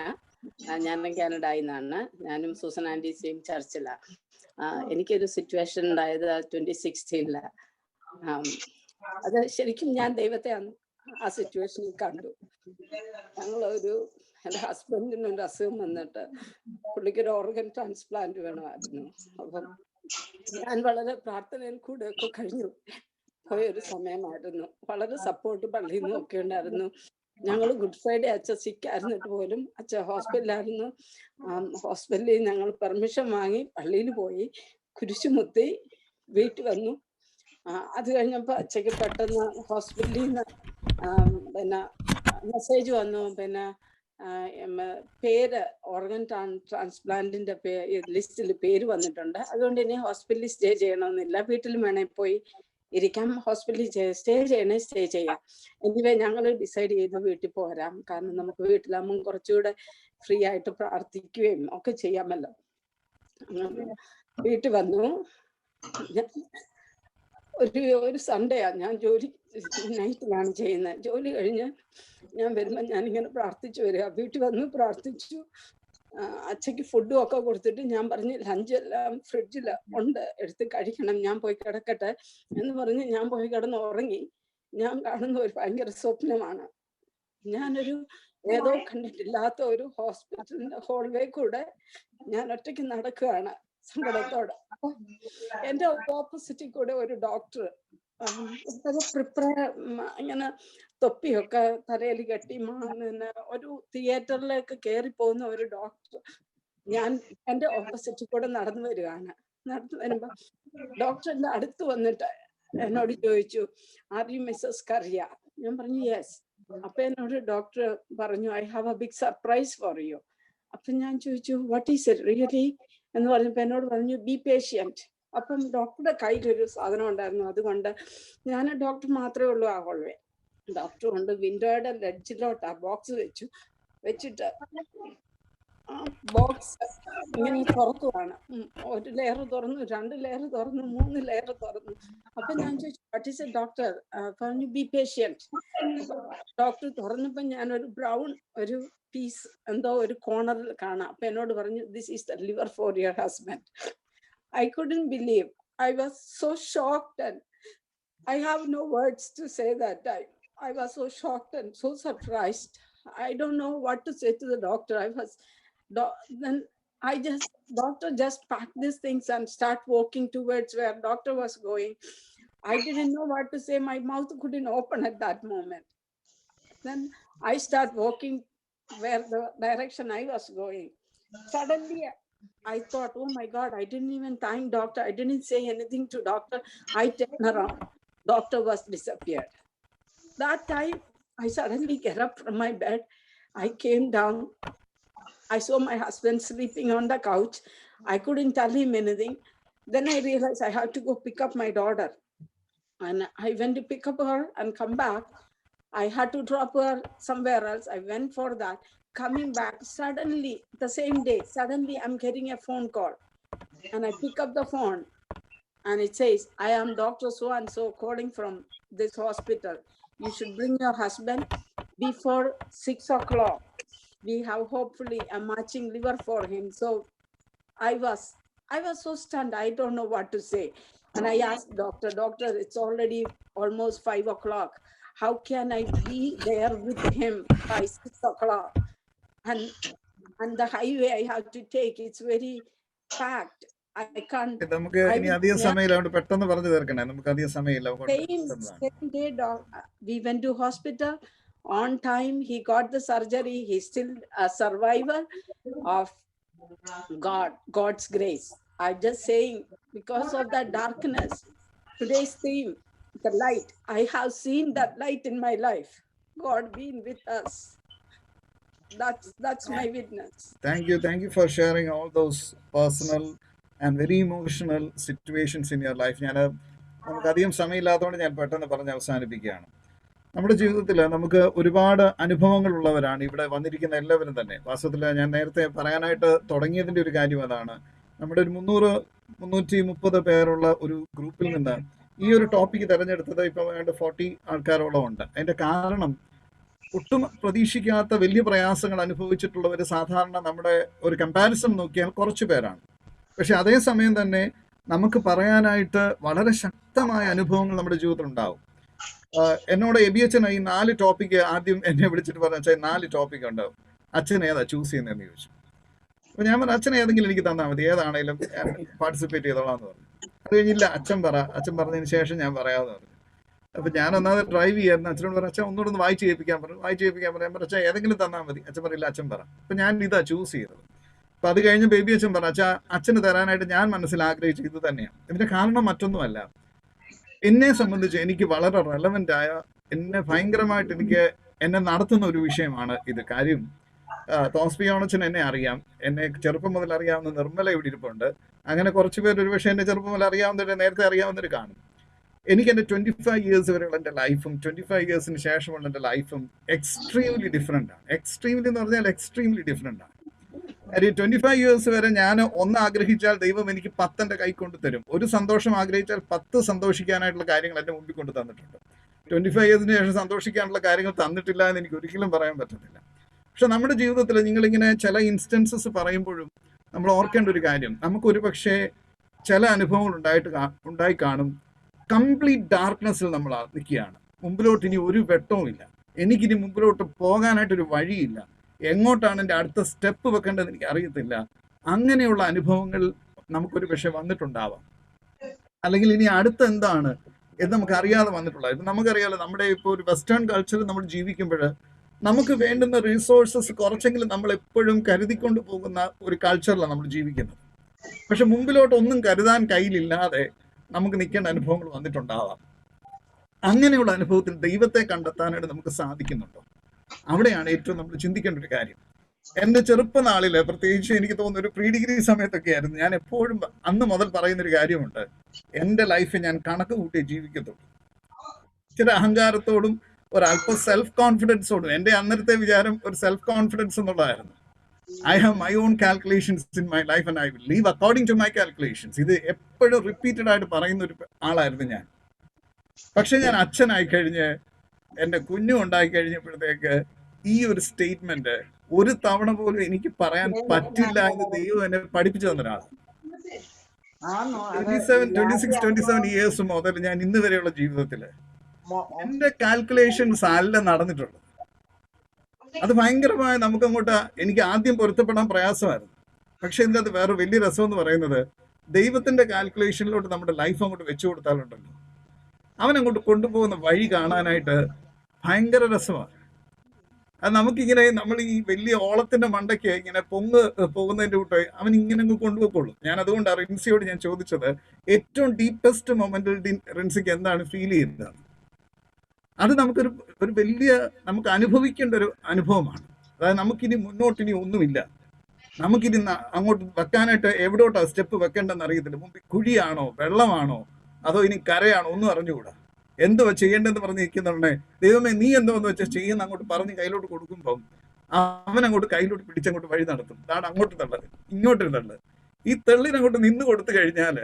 ഞാൻ കാനഡയിൽ നിന്നാണ്. ഞാനും സൂസൻ ആൻറ്റീസിയും ചർച്ചിലാണ്. എനിക്കൊരു സിറ്റുവേഷൻ ഉണ്ടായത് 2016 അത് ശരിക്കും ഞാൻ ദൈവത്തെ ആ സിറ്റുവേഷനിൽ കണ്ടു. എൻ്റെ ഹസ്ബൻഡിന് ഒരു അസുഖം വന്നിട്ട് പുള്ളിക്കൊരു ഓർഗൻ ട്രാൻസ്പ്ലാന്റ് വേണമായിരുന്നു. അപ്പം ഞാൻ വളരെ പ്രാർത്ഥനയിൽ കൂടെ ഒക്കെ കഴിഞ്ഞു പോയൊരു സമയമായിരുന്നു. വളരെ സപ്പോർട്ട് പള്ളിയിൽ നിന്നും ഒക്കെ ഉണ്ടായിരുന്നു. ഞങ്ങൾ ഗുഡ് ഫ്രൈഡേ അച്ഛൻ സിക്കായിരുന്നിട്ട് പോലും അച്ഛൻ ഹോസ്പിറ്റലായിരുന്നു. ഹോസ്പിറ്റലിൽ ഞങ്ങൾ പെർമിഷൻ വാങ്ങി പള്ളിയിൽ പോയി കുരിശുമുത്തി വീട്ടിൽ വന്നു. അത് കഴിഞ്ഞപ്പോൾ അച്ഛക്ക് പെട്ടെന്ന് ഹോസ്പിറ്റലിൽ നിന്ന് പിന്നെ മെസ്സേജ് വന്നു, പിന്നെ പേര് ഓർഗൻ ട്രാൻസ്പ്ലാന്റിന്റെ ലിസ്റ്റിൽ പേര് വന്നിട്ടുണ്ട്, അതുകൊണ്ട് ഇനി ഹോസ്പിറ്റലിൽ സ്റ്റേ ചെയ്യണമെന്നില്ല, വീട്ടിൽ വേണേ പോയി ഇരിക്കാം, ഹോസ്പിറ്റലിൽ സ്റ്റേ ചെയ്യണേ സ്റ്റേ ചെയ്യാം. എനിവേ ഞങ്ങൾ ഡിസൈഡ് ചെയ്ത് വീട്ടിൽ പോരാം, കാരണം നമുക്ക് വീട്ടിലാകുമ്പോൾ കുറച്ചുകൂടെ ഫ്രീ ആയിട്ട് പ്രാർത്ഥിക്കുകയും ഒക്കെ ചെയ്യാമല്ലോ. വീട്ടിൽ വന്നു. ഒരു സൺഡേയാ, ഞാൻ ജോലി നൈറ്റിലാണ് ചെയ്യുന്നത്. ജോലി കഴിഞ്ഞ് ഞാൻ വരുമ്പോൾ ഞാനിങ്ങനെ പ്രാർത്ഥിച്ചു വരിക. വീട്ടിൽ വന്ന് പ്രാർത്ഥിച്ചു. അച്ഛക്ക് ഫുഡും ഒക്കെ കൊടുത്തിട്ട് ഞാൻ പറഞ്ഞു ലഞ്ചെല്ലാം ഫ്രിഡ്ജിൽ ഉണ്ട്, എടുത്ത് കഴിക്കണം, ഞാൻ പോയി കിടക്കട്ടെ എന്ന് പറഞ്ഞ് ഞാൻ പോയി കിടന്ന് ഉറങ്ങി. ഞാൻ കാണുന്ന ഒരു ഭയങ്കര സ്വപ്നമാണ്. ഞാനൊരു ഏതോ കണ്ടിട്ടില്ലാത്ത ഒരു ഹോസ്പിറ്റലിന്റെ ഹോൾവേ കൂടെ ഞാൻ ഒറ്റയ്ക്ക് നടക്കുകയാണ് സങ്കടത്തോടെ. എന്റെ ഓപ്പോസിറ്റിൽ കൂടെ ഒരു ഡോക്ടർ ഇങ്ങനെ തൊപ്പിയൊക്കെ തലയിൽ കെട്ടി ഒരു തിയേറ്ററിലേക്ക് കയറി പോകുന്ന ഒരു ഡോക്ടർ ഞാൻ എന്റെ ഓപ്പോസിറ്റിൽ കൂടെ നടന്നു വരികയാണ്. നടന്നു വരുമ്പോ ഡോക്ടറിന്റെ അടുത്ത് വന്നിട്ട് എന്നോട് ചോദിച്ചു, ആർ യു മിസ്സസ് കറിയ? ഞാൻ പറഞ്ഞു യെസ്. അപ്പൊ എന്നോട് ഡോക്ടർ പറഞ്ഞു, I have a big surprise for you. അപ്പൊ ഞാൻ ചോദിച്ചു, വാട്ട് ഈസ് ഇറ്റ് റിയലി എന്ന് പറഞ്ഞപ്പോ എന്നോട് പറഞ്ഞു, ബി പേഷ്യന്റ്. അപ്പം ഡോക്ടറുടെ കയ്യിലൊരു സാധനം ഉണ്ടായിരുന്നു. അതുകൊണ്ട് ഞാൻ ഡോക്ടർ മാത്രമേ ഉള്ളൂ ആ ഹോൾവേ. ഡോക്ടർ കൊണ്ട് വിൻഡോയുടെ ലെഡ്ജിലോട്ട് ആ ബോക്സ് വെച്ചിട്ട് ആ ബോക്സ് ഇങ്ങനെ തുറക്കുവാണ്. ഒരു ലെയർ തുറന്നു, 2 ലെയർ തുറന്നു, 3 ലെയർ തുറന്നു. അപ്പൊ ഞാൻ ചോദിച്ചു, വാട്ട് ഈസ് എ ഡോക്ടർ? പറഞ്ഞു ബി പേഷ്യന്റ്. ഡോക്ടർ തുറന്നപ്പോ ഞാൻ ഒരു ബ്രൗൺ ഒരു പീസ് എന്തോ ഒരു കോർണറിൽ കാണാം. അപ്പൊ എന്നോട് പറഞ്ഞു, this is the liver for your husband. I couldn't believe. I was so shocked and I have no words to say that time. I was so shocked and so surprised. I don't know what to say to the doctor. Then doctor just packed these things and start walking towards where doctor was going. I didn't know what to say. My mouth couldn't open at that moment. Then I start walking where the direction I was going. Suddenly I thought, oh my God, I didn't even thank doctor. I didn't say anything to doctor. I turned around. Doctor was disappeared. That time, I suddenly get up from my bed. I came down. I saw my husband sleeping on the couch. I couldn't tell him anything. Then I realized I had to go pick up my daughter. And I went to pick up her and come back. I had to drop her somewhere else. I went for that. Coming back, suddenly, the same day, suddenly I'm getting a phone call. And I pick up the phone and it says, I am Dr. So-and-so calling from this hospital. You should bring your husband before 6 o'clock. We have hopefully a matching liver for him. So I was so stunned. I don't know what to say. And I asked doctor, it's already almost 5 o'clock. How can I be there with him by 6 o'clock? And the highway I have to take, it's very packed. I can't. നമുക്ക് I ഇനി will അധികം never. സമയമില്ല, അതുകൊണ്ട് പെട്ടെന്ന് പറഞ്ഞു തീർക്കണേ, നമുക്ക് അധികം സമയമില്ല. Same day, we went to hospital on time. He got the surgery. He's still a survivor of God's grace. I'm just saying, because of that darkness, today's theme, the light. I have seen that light in my life. God being with us. That's my witness. Thank you for sharing all those personal and very emotional situations in your life. നമുക്ക് അധികം സമയമില്ലാത്തതുകൊണ്ട് ഞാൻ പെട്ടെന്ന് പറഞ്ഞ് അവസാനിപ്പിക്കുകയാണ്. നമ്മുടെ ജീവിതത്തിൽ നമുക്ക് ഒരുപാട് അനുഭവങ്ങൾ ഉള്ളവരാണ് ഇവിടെ വന്നിരിക്കുന്ന എല്ലാവരും തന്നെ. വാസ്തവത്തിൽ ഞാൻ നേരത്തെ പറയാനായിട്ട് തുടങ്ങിയതിൻ്റെ ഒരു കാര്യം അതാണ്. നമ്മുടെ ഒരു 330 പേരുള്ള ഒരു ഗ്രൂപ്പിൽ നിന്ന് ഈ ഒരു ടോപ്പിക്ക് തിരഞ്ഞെടുത്തത് ഇപ്പോൾ 40 ആൾക്കാരോളം ഉണ്ട്. അതിൻ്റെ കാരണം, ഒട്ടും പ്രതീക്ഷിക്കാത്ത വലിയ പ്രയാസങ്ങൾ അനുഭവിച്ചിട്ടുള്ളവർ സാധാരണ നമ്മുടെ ഒരു കമ്പാരിസൺ നോക്കിയാൽ കുറച്ച് പേരാണ്. പക്ഷെ അതേസമയം തന്നെ നമുക്ക് പറയാനായിട്ട് വളരെ ശക്തമായ അനുഭവങ്ങൾ നമ്മുടെ ജീവിതത്തിൽ ഉണ്ടാവും. എന്നോട് എബിയച്ചൻ ഈ 4 ടോപ്പിക്ക് ആദ്യം എന്നെ വിളിച്ചിട്ട് പറഞ്ഞാൽ 4 ടോപ്പിക് ഉണ്ടാവും, അച്ഛൻ ഏതാ ചൂസ് ചെയ്യുന്നതെന്ന് ചോദിച്ചു. അപ്പൊ ഞാൻ പറഞ്ഞു, അച്ഛൻ ഏതെങ്കിലും എനിക്ക് തന്നാൽ മതി, ഏതാണേലും പാർട്ടിസിപ്പേറ്റ് ചെയ്തോളാം എന്ന് പറഞ്ഞു. അത് കഴിഞ്ഞില്ല, അച്ഛൻ പറഞ്ഞതിന് ശേഷം ഞാൻ പറയാമെന്ന് പറഞ്ഞു. അപ്പൊ ഞാൻ ഒന്നാമത് ഡ്രൈവ് ചെയ്യായിരുന്നു. അച്ഛനോട് പറഞ്ഞു, അച്ഛൻ ഒന്നുകൂടെ ഒന്ന് വായിച്ച് കേൾപ്പിക്കാൻ പറയാൻ അച്ഛൻ ഏതെങ്കിലും തന്നാൽ മതി. അച്ഛൻ പറയില്ല, അച്ഛൻ പറ. അപ്പൊ ഞാൻ ഇതാ ചൂസ് ചെയ്തത്. അപ്പൊ അത് കഴിഞ്ഞ് ബേബി അച്ഛൻ പറഞ്ഞു, അച്ഛന് തരാനായിട്ട് ഞാൻ മനസ്സിൽ ആഗ്രഹിച്ചത് ഇത് തന്നെയാണ്. ഇതിന്റെ കാരണം മറ്റൊന്നുമല്ല, എന്നെ സംബന്ധിച്ച് എനിക്ക് വളരെ റെലവെന്റ് ആയ, എന്നെ ഭയങ്കരമായിട്ട് എന്നെ നടത്തുന്ന ഒരു വിഷയമാണ് ഇത്. കാര്യം തോമസ് പി ഓണച്ചൻ എന്നെ അറിയാം, എന്നെ ചെറുപ്പം മുതൽ അറിയാവുന്ന നിർമ്മല ഇവിടെ ഇരിപ്പുണ്ട്. അങ്ങനെ കുറച്ച് പേര് ഒരുപക്ഷെ എന്നെ ചെറുപ്പം മുതൽ അറിയാവുന്നവർ, നേരത്തെ അറിയാവുന്നവർ കാണും. എനിക്ക് എൻ്റെ 25 ഇയേഴ്സ് വരെയുള്ള എൻ്റെ ലൈഫും 25 ഇയേഴ്സിന് ശേഷമുള്ള എൻ്റെ ലൈഫും എക്സ്ട്രീംലി ഡിഫറെൻ്റ് ആണ്. എക്സ്ട്രീംലി എന്ന് പറഞ്ഞാൽ എക്സ്ട്രീംലി ഡിഫറെൻ്റ് ആണ്. കാര്യം 25 ഇയേഴ്സ് വരെ ഞാൻ ഒന്ന് ആഗ്രഹിച്ചാൽ ദൈവം എനിക്ക് 10 എൻ്റെ കൈ കൊണ്ട് തരും. ഒരു സന്തോഷം ആഗ്രഹിച്ചാൽ 10 സന്തോഷിക്കാനായിട്ടുള്ള കാര്യങ്ങൾ എൻ്റെ മുമ്പിൽ കൊണ്ട് തന്നിട്ടുണ്ട്. 25 ഇയേഴ്സിന് ശേഷം സന്തോഷിക്കാനുള്ള കാര്യങ്ങൾ തന്നിട്ടില്ല എന്ന് എനിക്ക് ഒരിക്കലും പറയാൻ പറ്റത്തില്ല. പക്ഷെ നമ്മുടെ ജീവിതത്തിൽ നിങ്ങളിങ്ങനെ ചില ഇൻസ്റ്റൻസസ് പറയുമ്പോഴും നമ്മൾ ഓർക്കേണ്ട ഒരു കാര്യം, നമുക്കൊരു പക്ഷേ ചില അനുഭവങ്ങൾ ഉണ്ടായി കാണും. കംപ്ലീറ്റ് ഡാർക്ക്നെസ്സിൽ നമ്മൾ നിൽക്കുകയാണ്. മുമ്പിലോട്ട് ഇനി ഒരു വെട്ടവും ഇല്ല, എനിക്കിനി മുമ്പിലോട്ട് പോകാനായിട്ടൊരു വഴിയില്ല, എങ്ങോട്ടാണ് എൻ്റെ അടുത്ത സ്റ്റെപ്പ് വെക്കേണ്ടതെന്ന് എനിക്ക് അറിയത്തില്ല. അങ്ങനെയുള്ള അനുഭവങ്ങൾ നമുക്കൊരു പക്ഷെ വന്നിട്ടുണ്ടാവാം. അല്ലെങ്കിൽ ഇനി അടുത്ത എന്താണ് എന്ന് നമുക്ക് അറിയാതെ വന്നിട്ടുള്ളത്. ഇപ്പം നമുക്കറിയാലോ, നമ്മുടെ ഇപ്പോൾ ഒരു വെസ്റ്റേൺ കൾച്ചറിൽ നമ്മൾ ജീവിക്കുമ്പോൾ നമുക്ക് വേണ്ടുന്ന റിസോഴ്സസ് കുറച്ചെങ്കിലും നമ്മൾ എപ്പോഴും കരുതിക്കൊണ്ട് പോകുന്ന ഒരു കൾച്ചറിലാണ് നമ്മൾ ജീവിക്കുന്നത്. പക്ഷെ മുമ്പിലോട്ട് ഒന്നും കരുതാൻ കയ്യിലില്ലാതെ നമുക്ക് നിൽക്കേണ്ട അനുഭവങ്ങൾ വന്നിട്ടുണ്ടാവാം. അങ്ങനെയുള്ള അനുഭവത്തിൽ ദൈവത്തെ കണ്ടെത്താനായിട്ട് നമുക്ക് സാധിക്കുന്നുണ്ടോ? അവിടെയാണ് ഏറ്റവും നമ്മൾ ചിന്തിക്കേണ്ട ഒരു കാര്യം. എൻ്റെ ചെറുപ്പനാളിൽ, പ്രത്യേകിച്ച് എനിക്ക് തോന്നുന്ന ഒരു പ്രീ ഡിഗ്രി സമയത്തൊക്കെ ആയിരുന്നു, ഞാൻ എപ്പോഴും അന്ന് മുതൽ പറയുന്നൊരു കാര്യമുണ്ട്, എൻ്റെ ലൈഫ് ഞാൻ കണക്ക് കൂട്ടി ജീവിക്കത്തുള്ളൂ. ചില അഹങ്കാരത്തോടും ഒരല്പം സെൽഫ് കോൺഫിഡൻസോടും. എൻ്റെ അന്നത്തെ വിചാരം ഒരു സെൽഫ് കോൺഫിഡൻസ് എന്നുള്ളതായിരുന്നു. I have my own calculations in my life and I will live according to my calculations. ഇത് എപ്പോഴും റിപ്പീറ്റഡ് ആയിട്ട് പറയുന്ന ഒരു ആളായിരുന്നു ഞാൻ. പക്ഷെ ഞാൻ അച്ഛനായി കഴിഞ്ഞ്, എൻ്റെ കുഞ്ഞും ഉണ്ടായി കഴിഞ്ഞപ്പോഴത്തേക്ക് ഈ ഒരു സ്റ്റേറ്റ്മെന്റ് ഒരു തവണ പോലും എനിക്ക് പറയാൻ പറ്റില്ല എന്ന് ദൈവം എന്നെ പഠിപ്പിച്ചു തന്ന ഒരാളാണ്. 26-27 ഇയേഴ്സ് മുതൽ ഞാൻ ഇന്ന് വരെയുള്ള ജീവിതത്തില് എന്റെ കാൽക്കുലേഷൻസ് അല്ല നടന്നിട്ടുള്ളത്. അത് ഭയങ്കരമായി എനിക്ക് ആദ്യം പൊരുത്തപ്പെടാൻ പ്രയാസമായിരുന്നു. പക്ഷെ ഇതിൻ്റെ അത് വേറെ വലിയ രസം എന്ന് പറയുന്നത്, ദൈവത്തിന്റെ കാൽക്കുലേഷനിലോട്ട് നമ്മുടെ ലൈഫ് അങ്ങോട്ട് വെച്ചു കൊടുത്താലുണ്ടല്ലോ, അവൻ അങ്ങോട്ട് കൊണ്ടുപോകുന്ന വഴി കാണാനായിട്ട് ഭയങ്കര രസമാണ്. അത് നമുക്കിങ്ങനെ, നമ്മൾ ഈ വലിയ ഓളത്തിന്റെ മണ്ടയ്ക്ക് ഇങ്ങനെ പോകുന്നതിന്റെ കൂട്ട് അവൻ ഇങ്ങനെ അങ്ങ് കൊണ്ടുപോയിക്കോളൂ. ഞാൻ അതുകൊണ്ടാണ് റിൻസിയോട് ഞാൻ ചോദിച്ചത്, ഏറ്റവും ഡീപ്പസ്റ്റ് മൊമെന്റിൽ റിൻസിക്ക് എന്താണ് ഫീൽ ചെയ്യുന്നത്? അത് ഒരു വലിയ നമുക്ക് അനുഭവിക്കേണ്ട ഒരു അനുഭവമാണ്. അതായത് നമുക്കിനി മുന്നോട്ടിനി ഒന്നുമില്ല, നമുക്കിനി അങ്ങോട്ട് വെക്കാനായിട്ട് എവിടോട്ടാണ് സ്റ്റെപ്പ് വെക്കേണ്ടെന്ന് അറിയത്തില്ല. മുമ്പിൽ കുഴിയാണോ വെള്ളമാണോ അതോ ഇനി കരയാണോ ഒന്നും അറിഞ്ഞുകൂടാ. എന്തുവാ ചെയ്യേണ്ടതെന്ന് പറഞ്ഞ് നിൽക്കുന്നുണ്ടേ, ദൈവമേ നീ എന്തോന്ന് വെച്ചാൽ ചെയ്യുന്ന അങ്ങോട്ട് പറഞ്ഞ് കയ്യിലോട്ട് കൊടുക്കുമ്പം അവൻ അങ്ങോട്ട് കയ്യിലോട്ട് പിടിച്ചങ്ങോട്ട് വഴി നടത്തും. അതാണ് അങ്ങോട്ട് തള്ളത് ഇങ്ങോട്ട് തള്ളത്. ഈ തെള്ളിനങ്ങോട്ട് നിന്ന് കൊടുത്തു കഴിഞ്ഞാൽ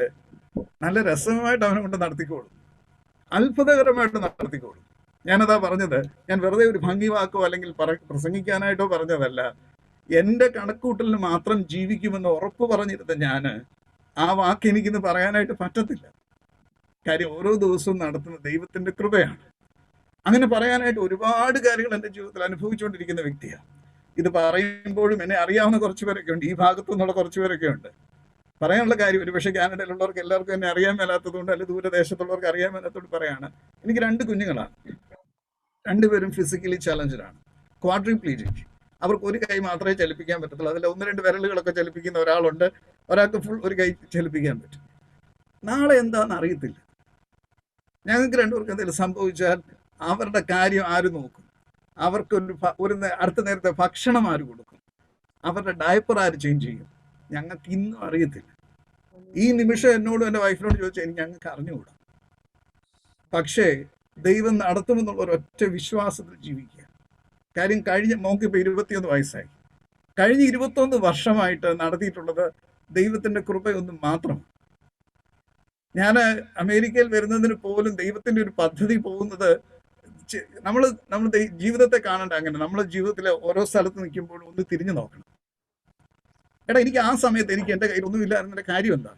നല്ല രസമായിട്ട് അവനങ്ങോട്ട് നടത്തിക്കോളും, അത്ഭുതകരമായിട്ട് നടത്തിക്കോളും. ഞാനതാ പറഞ്ഞത്, ഞാൻ വെറുതെ ഒരു ഭംഗി വാക്കോ അല്ലെങ്കിൽ പ്രസംഗിക്കാനായിട്ടോ പറഞ്ഞതല്ല. എൻ്റെ കണക്കൂട്ടലിന് മാത്രം ജീവിക്കുമെന്ന് ഉറപ്പ് പറഞ്ഞിരുന്ന ഞാൻ ആ വാക്ക് എനിക്കിന്ന് പറയാനായിട്ട് പറ്റത്തില്ല. കാര്യം ഓരോ ദിവസവും നടത്തുന്ന ദൈവത്തിന്റെ കൃപയാണ്. അങ്ങനെ പറയാനായിട്ട് ഒരുപാട് കാര്യങ്ങൾ എൻ്റെ ജീവിതത്തിൽ അനുഭവിച്ചുകൊണ്ടിരിക്കുന്ന വ്യക്തിയാണ്. ഇത് പറയുമ്പോഴും എന്നെ അറിയാവുന്ന കുറച്ച് പേരൊക്കെ ഉണ്ട്, ഈ ഭാഗത്തു നിന്നുള്ള കുറച്ച് പേരൊക്കെ ഉണ്ട്. പറയാനുള്ള കാര്യം ഒരുപക്ഷെ കാനഡയിലുള്ളവർക്ക് എല്ലാവർക്കും എന്നെ അറിയാൻ മേലാത്തതുകൊണ്ട്, അല്ലെങ്കിൽ ദൂരദേശത്തുള്ളവർക്ക് അറിയാൻ മേലാത്തതുകൊണ്ട് പറയാണ്. എനിക്ക് 2 കുഞ്ഞുങ്ങളാണ്. രണ്ടുപേരും ഫിസിക്കലി ചലഞ്ചഡാണ്, ക്വാഡ്രിപ്ലീജിക്. അവർക്ക് ഒരു കൈ മാത്രമേ ചലിപ്പിക്കാൻ പറ്റത്തുള്ളൂ. അതിൽ 1-2 വിരലുകളൊക്കെ ചലിപ്പിക്കുന്ന ഒരാളുണ്ട്, ഒരാൾക്ക് ഫുൾ ഒരു കൈ ചലിപ്പിക്കാൻ പറ്റും. നാളെ എന്താണെന്ന് അറിയത്തില്ല. ഞങ്ങൾക്ക് 2 പേർക്ക് എന്തെങ്കിലും സംഭവിച്ചാൽ അവരുടെ കാര്യം ആര് നോക്കും? അവർക്ക് അടുത്ത നേരത്തെ ഭക്ഷണം ആര് കൊടുക്കും? അവരുടെ ഡയപ്പർ ആര് ചേഞ്ച് ചെയ്യും? ഞങ്ങൾക്ക് ഇന്നും അറിയത്തില്ല. ഈ നിമിഷം എന്നോടും എൻ്റെ വൈഫിനോട് ചോദിച്ചാൽ എനിക്ക് ഞങ്ങൾക്ക് അറിഞ്ഞുകൂടാ. പക്ഷേ ദൈവം നടത്തുമെന്നുള്ള ഒരൊറ്റ വിശ്വാസത്തിൽ ജീവിക്കുക. കാര്യം കഴിഞ്ഞ മോക്ക് ഇപ്പോൾ 21 വയസ്സായി. കഴിഞ്ഞ 21 വർഷമായിട്ട് നടത്തിയിട്ടുള്ളത് ദൈവത്തിന്റെ കൃപയൊന്നും മാത്രമാണ്. ഞാൻ അമേരിക്കയിൽ വരുന്നതിന് പോലും ദൈവത്തിന്റെ ഒരു പദ്ധതി പോകുന്നത് നമ്മൾ ജീവിതത്തെ കാണണ്ട അങ്ങനെ. നമ്മളെ ജീവിതത്തിലെ ഓരോ സ്ഥലത്ത് നിൽക്കുമ്പോഴും ഒന്ന് തിരിഞ്ഞു നോക്കണം. എടാ, എനിക്ക് ആ സമയത്ത് എനിക്ക് എൻ്റെ കയ്യിൽ ഒന്നും ഇല്ലായിരുന്നതിന്റെ കാര്യം എന്താ?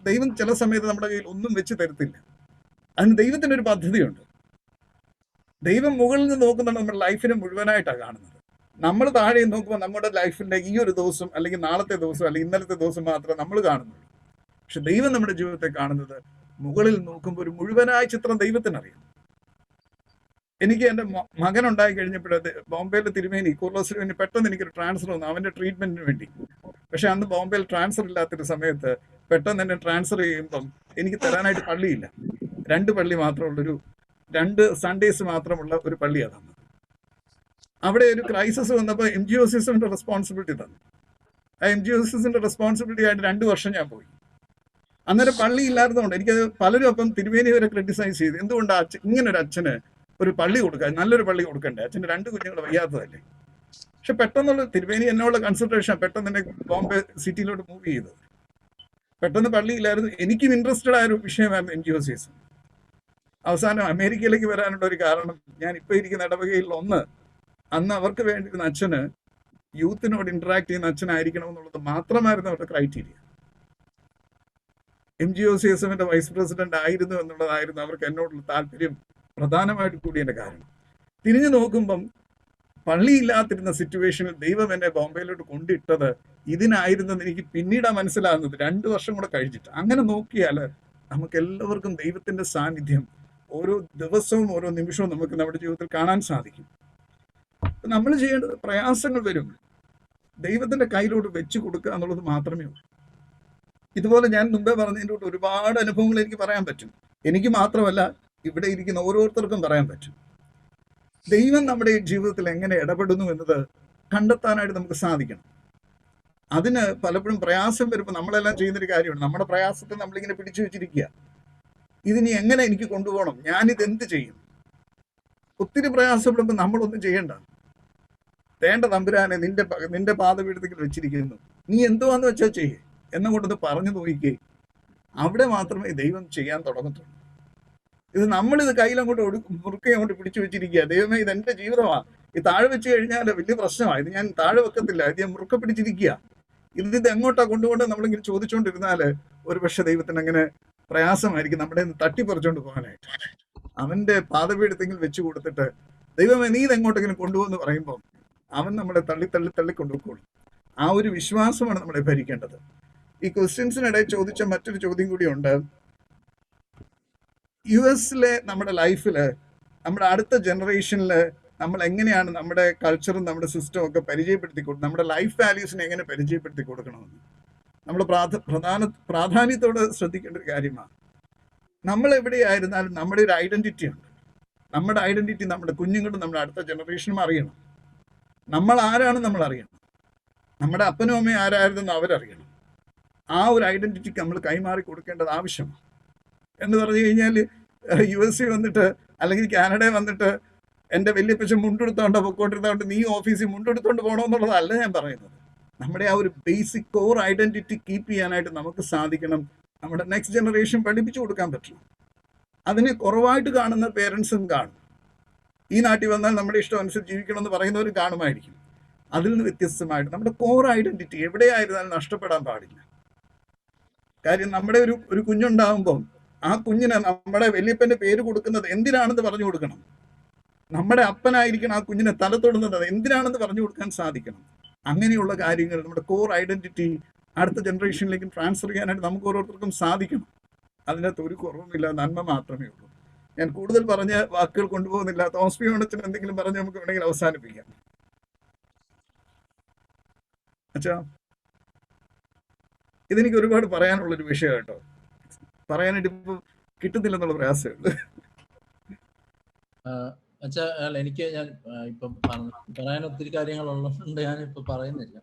ദൈവം ചില സമയത്ത് നമ്മുടെ കയ്യിൽ ഒന്നും വെച്ച് തരത്തില്ല. അതിന് ദൈവത്തിന് ഒരു പദ്ധതിയുണ്ട്. ദൈവം മുകളിൽ നിന്ന് നോക്കുന്നുണ്ട് നമ്മുടെ ലൈഫിനെ മുഴുവനായിട്ടാണ് കാണുന്നത്. നമ്മൾ താഴെ നോക്കുമ്പോൾ നമ്മുടെ ലൈഫിന്റെ ഈ ഒരു ദിവസം, അല്ലെങ്കിൽ നാളത്തെ ദിവസം, അല്ലെങ്കിൽ ഇന്നലത്തെ ദിവസം മാത്രമേ നമ്മൾ കാണുന്നുള്ളൂ. പക്ഷെ ദൈവം നമ്മുടെ ജീവിതത്തെ കാണുന്നത് മുകളിൽ നോക്കുമ്പോൾ ഒരു മുഴുവനായ ചിത്രം ദൈവത്തിനറിയാം. എനിക്ക് എൻ്റെ മകൻ ഉണ്ടായി കഴിഞ്ഞപ്പോഴത് ബോംബെയിലെ തിരുമേനി കൂർലോസ് തിരുമേനി പെട്ടെന്ന് എനിക്കൊരു ട്രാൻസ്ഫർ വന്നു അവൻ്റെ ട്രീറ്റ്മെന്റിന് വേണ്ടി. പക്ഷെ അന്ന് ബോംബെയിൽ ട്രാൻസ്ഫർ ഇല്ലാത്തൊരു സമയത്ത് പെട്ടെന്ന് എന്നെ ട്രാൻസ്ഫർ ചെയ്യുമ്പം എനിക്ക് തരാനായിട്ട് പള്ളിയില്ല. 2 പള്ളി മാത്രമുള്ളൊരു 2 സൺഡേസ് മാത്രമുള്ള ഒരു പള്ളിയാണ് തന്നത്. അവിടെ ഒരു ക്രൈസിസ് വന്നപ്പോൾ MGOCSന്റെ റെസ്പോൺസിബിലിറ്റി തന്നു. ആ MGOCSന്റെ റെസ്പോൺസിബിലിറ്റി ആയിട്ട് 2 വർഷം ഞാൻ പോയി. അന്നേരം പള്ളി ഇല്ലായിരുന്നതുകൊണ്ട് എനിക്കത് പലരും അപ്പം തിരുമേനി വരെ ക്രിട്ടിസൈസ് ചെയ്തു. എന്തുകൊണ്ടാണ് ഇങ്ങനൊരു അച്ഛന് ഒരു പള്ളി കൊടുക്കാൻ, നല്ലൊരു പള്ളി കൊടുക്കണ്ടേ? അച്ഛൻ്റെ 2 കുഞ്ഞുങ്ങൾ വയ്യാത്തതല്ലേ? പക്ഷെ പെട്ടെന്നുള്ള തിരുമേനി എന്നുള്ള കൺസൾട്ടേഷൻ പെട്ടെന്ന് എന്നെ ബോംബെ സിറ്റിയിലോട്ട് മൂവ് ചെയ്തത്. പെട്ടെന്ന് പള്ളിയില്ലായിരുന്നു. എനിക്കും ഇൻട്രസ്റ്റഡ് ആയ ഒരു വിഷയമായിരുന്നു MGOCS. അവസാനം അമേരിക്കയിലേക്ക് വരാനുള്ള ഒരു കാരണം, ഞാൻ ഇപ്പോൾ ഇരിക്കുന്ന ഇടവകയിൽ അന്ന് അവർക്ക് വേണ്ടിയിരുന്ന അച്ഛന് യൂത്തിനോട് ഇന്ററാക്ട് ചെയ്യുന്ന അച്ഛനായിരിക്കണം എന്നുള്ളത് മാത്രമായിരുന്നു അവരുടെ ക്രൈറ്റീരിയ. MGOCSന്റെ വൈസ് പ്രസിഡന്റ് ആയിരുന്നു എന്നുള്ളതായിരുന്നു അവർക്ക് എന്നോടുള്ള താല്പര്യം പ്രധാനമായിട്ട് കൂടിയതിന്റെ കാരണം. തിരിഞ്ഞു നോക്കുമ്പം പള്ളിയില്ലാത്തിരുന്ന സിറ്റുവേഷനിൽ ദൈവം എന്നെ ബോംബെയിലോട്ട് കൊണ്ടിട്ടത് ഇതിനായിരുന്നെന്ന് എനിക്ക് പിന്നീടാണ് മനസ്സിലാകുന്നത്, 2 വർഷം കൂടെ കഴിച്ചിട്ട്. അങ്ങനെ നോക്കിയാൽ നമുക്ക് എല്ലാവർക്കും ദൈവത്തിന്റെ സാന്നിധ്യം ഓരോ ദിവസവും ഓരോ നിമിഷവും നമുക്ക് നമ്മുടെ ജീവിതത്തിൽ കാണാൻ സാധിക്കും. നമ്മൾ ചെയ്യേണ്ടത്, പ്രയാസങ്ങൾ വരും, ദൈവത്തിന്റെ കയ്യിലോട്ട് വെച്ച് കൊടുക്കുക എന്നുള്ളത് മാത്രമേ ഉള്ളൂ. ഇതുപോലെ ഞാൻ മുമ്പേ പറഞ്ഞതിൻ്റെ കൂടെ ഒരുപാട് അനുഭവങ്ങൾ എനിക്ക് പറയാൻ പറ്റും. എനിക്ക് മാത്രമല്ല, ഇവിടെ ഇരിക്കുന്ന ഓരോരുത്തർക്കും പറയാൻ പറ്റും. ദൈവം നമ്മുടെ ജീവിതത്തിൽ എങ്ങനെ ഇടപെടുന്നു എന്നത് കണ്ടെത്താനായിട്ട് നമുക്ക് സാധിക്കണം. അതിന് പലപ്പോഴും പ്രയാസം വരുമ്പോൾ നമ്മളെല്ലാം ചെയ്യുന്നൊരു കാര്യമാണ്, നമ്മുടെ പ്രയാസത്തെ നമ്മളിങ്ങനെ പിടിച്ചു വെച്ചിരിക്കുക. ഇതിനി എങ്ങനെ എനിക്ക് കൊണ്ടുപോകണം, ഞാനിത് എന്ത് ചെയ്യും? ഒത്തിരി പ്രയാസപ്പെടുമ്പോൾ നമ്മളൊന്നും ചെയ്യണ്ട. വേണ്ട തമ്പുരാനെ, നിന്റെ പാദപീഠത്തിൽ വെച്ചിരിക്കുന്നു, നീ എന്തുവാന്ന് വെച്ചാൽ ചെയ്യേ എന്നുകൊണ്ടത് പറഞ്ഞു നോക്കിക്കേ. അവിടെ മാത്രമേ ദൈവം ചെയ്യാൻ തുടങ്ങത്തുള്ളൂ. ഇത് നമ്മളിത് കയ്യിലങ്ങോട്ട് മുറുക്കെ അങ്ങോട്ട് പിടിച്ചു വെച്ചിരിക്കുക. ദൈവമേ, ഇത് എൻ്റെ ജീവിതമാണ്, ഇത് താഴെ വെച്ച് കഴിഞ്ഞാൽ വലിയ പ്രശ്നമാണ്, ഇത് ഞാൻ താഴെ വെക്കത്തില്ല, ഇത് ഞാൻ മുറുക്കെ പിടിച്ചിരിക്കുക, ഇത് എങ്ങോട്ടാ കൊണ്ടുകൊണ്ട് നമ്മളിങ്ങനെ ചോദിച്ചുകൊണ്ടിരുന്നാൽ ഒരുപക്ഷെ ദൈവത്തിന് അങ്ങനെ പ്രയാസമായിരിക്കും നമ്മുടെ തട്ടിപ്പറിച്ചുകൊണ്ട് പോകാനായിട്ട്. അവന്റെ പാദപീഠത്തെങ്കിൽ വെച്ച് കൊടുത്തിട്ട് ദൈവമേ നീ ഇത് എങ്ങോട്ടെങ്കിലും കൊണ്ടുപോകുമെന്ന് പറയുമ്പോൾ അവൻ നമ്മളെ തള്ളി കൊണ്ടുപോയിക്കോളും. ആ ഒരു വിശ്വാസമാണ് നമ്മളെ ഭരിക്കേണ്ടത്. ഈ ക്വസ്റ്റ്യൻസിനിടെ ചോദിച്ച മറ്റൊരു ചോദ്യം കൂടിയുണ്ട്. US-ലെ നമ്മുടെ ലൈഫില്, നമ്മുടെ അടുത്ത ജനറേഷനിൽ നമ്മൾ എങ്ങനെയാണ് നമ്മുടെ കൾച്ചറും നമ്മുടെ സിസ്റ്റവും ഒക്കെ പരിചയപ്പെടുത്തി കൊടുക്കണം, നമ്മുടെ ലൈഫ് വാല്യൂസിനെ എങ്ങനെ പരിചയപ്പെടുത്തി കൊടുക്കണമെന്ന് നമ്മൾ പ്രാധാന്യത്തോടെ ശ്രദ്ധിക്കേണ്ട ഒരു കാര്യമാണ്. നമ്മൾ എവിടെയായിരുന്നാലും നമ്മുടെ ഒരു ഐഡന്റിറ്റി ഉണ്ട്. നമ്മുടെ ഐഡന്റിറ്റി നമ്മുടെ കുഞ്ഞുങ്ങളും നമ്മുടെ അടുത്ത ജനറേഷനും അറിയണം. നമ്മൾ ആരാണെന്ന് നമ്മൾ അറിയണം. നമ്മുടെ അപ്പനും അമ്മയും ആരായിരുന്നെന്ന് അവരറിയണം. ആ ഒരു ഐഡന്റിറ്റിക്ക് നമ്മൾ കൈമാറി കൊടുക്കേണ്ടത് ആവശ്യമാണ്. എന്ന് പറഞ്ഞു കഴിഞ്ഞാൽ USA വന്നിട്ട് അല്ലെങ്കിൽ കാനഡയിൽ വന്നിട്ട് എൻ്റെ വല്യപ്പച്ചൻ മുണ്ടെടുത്തോണ്ടോ പൊക്കോണ്ടിരുന്നതുകൊണ്ട് നീ ഓഫീസിൽ മുണ്ടെടുത്തോണ്ട് പോകണമെന്നുള്ളതല്ല ഞാൻ പറയുന്നത്. നമ്മുടെ ആ ഒരു ബേസിക് കോർ ഐഡന്റിറ്റി കീപ്പ് ചെയ്യാനായിട്ട് നമുക്ക് സാധിക്കണം. നമ്മുടെ നെക്സ്റ്റ് ജനറേഷൻ പഠിപ്പിച്ചു കൊടുക്കാൻ പറ്റണം. അതിനെ കുറവായിട്ട് കാണുന്ന പേരൻസും കാണും. ഈ നാട്ടിൽ വന്നാൽ നമ്മുടെ ഇഷ്ടം അനുസരിച്ച് ജീവിക്കണമെന്ന് പറയുന്നവരും കാണുമായിരിക്കും. അതിൽ നിന്ന് വ്യത്യസ്തമായിട്ട് നമ്മുടെ കോർ ഐഡന്റിറ്റി എവിടെയായിരുന്നാലും നഷ്ടപ്പെടാൻ പാടില്ല. കാര്യം നമ്മുടെ ഒരു കുഞ്ഞുണ്ടാകുമ്പോൾ ആ കുഞ്ഞിന് നമ്മുടെ വല്യപ്പൻ്റെ പേര് കൊടുക്കുന്നത് എന്തിനാണെന്ന് പറഞ്ഞു കൊടുക്കണം. നമ്മുടെ അപ്പനായിരിക്കണം ആ കുഞ്ഞിനെ തല തൊടുന്നത് എന്തിനാണെന്ന് പറഞ്ഞു കൊടുക്കാൻ സാധിക്കണം. അങ്ങനെയുള്ള കാര്യങ്ങൾ നമ്മുടെ കോർ ഐഡന്റിറ്റി അടുത്ത ജനറേഷനിലേക്ക് ട്രാൻസ്ഫർ ചെയ്യാനായിട്ട് നമുക്ക് ഓരോരുത്തർക്കും സാധിക്കണം. അതിനകത്ത് ഒരു കുറവുമില്ല, നന്മ മാത്രമേ ഉള്ളൂ. ഞാൻ കൂടുതൽ പറഞ്ഞ വാക്കുകൾ കൊണ്ടുപോകുന്നില്ല. തോമസ് പി ഓണത്തിന് എന്തെങ്കിലും പറഞ്ഞ് നമുക്ക് വേണമെങ്കിൽ അവസാനിപ്പിക്കാം. അച്ഛാ, ഇതെനിക്ക് ഒരുപാട് പറയാനുള്ളൊരു വിഷയം കേട്ടോ. പറയാനായിട്ട് ഇപ്പൊ കിട്ടുന്നില്ലെന്നുള്ള പ്രയാസമേ ഉള്ളൂ. അച്ഛാ, എനിക്ക് ഞാൻ ഇപ്പം പറയാൻ ഒത്തിരി കാര്യങ്ങളുള്ളതുകൊണ്ട് ഞാനിപ്പോൾ പറയുന്നില്ല.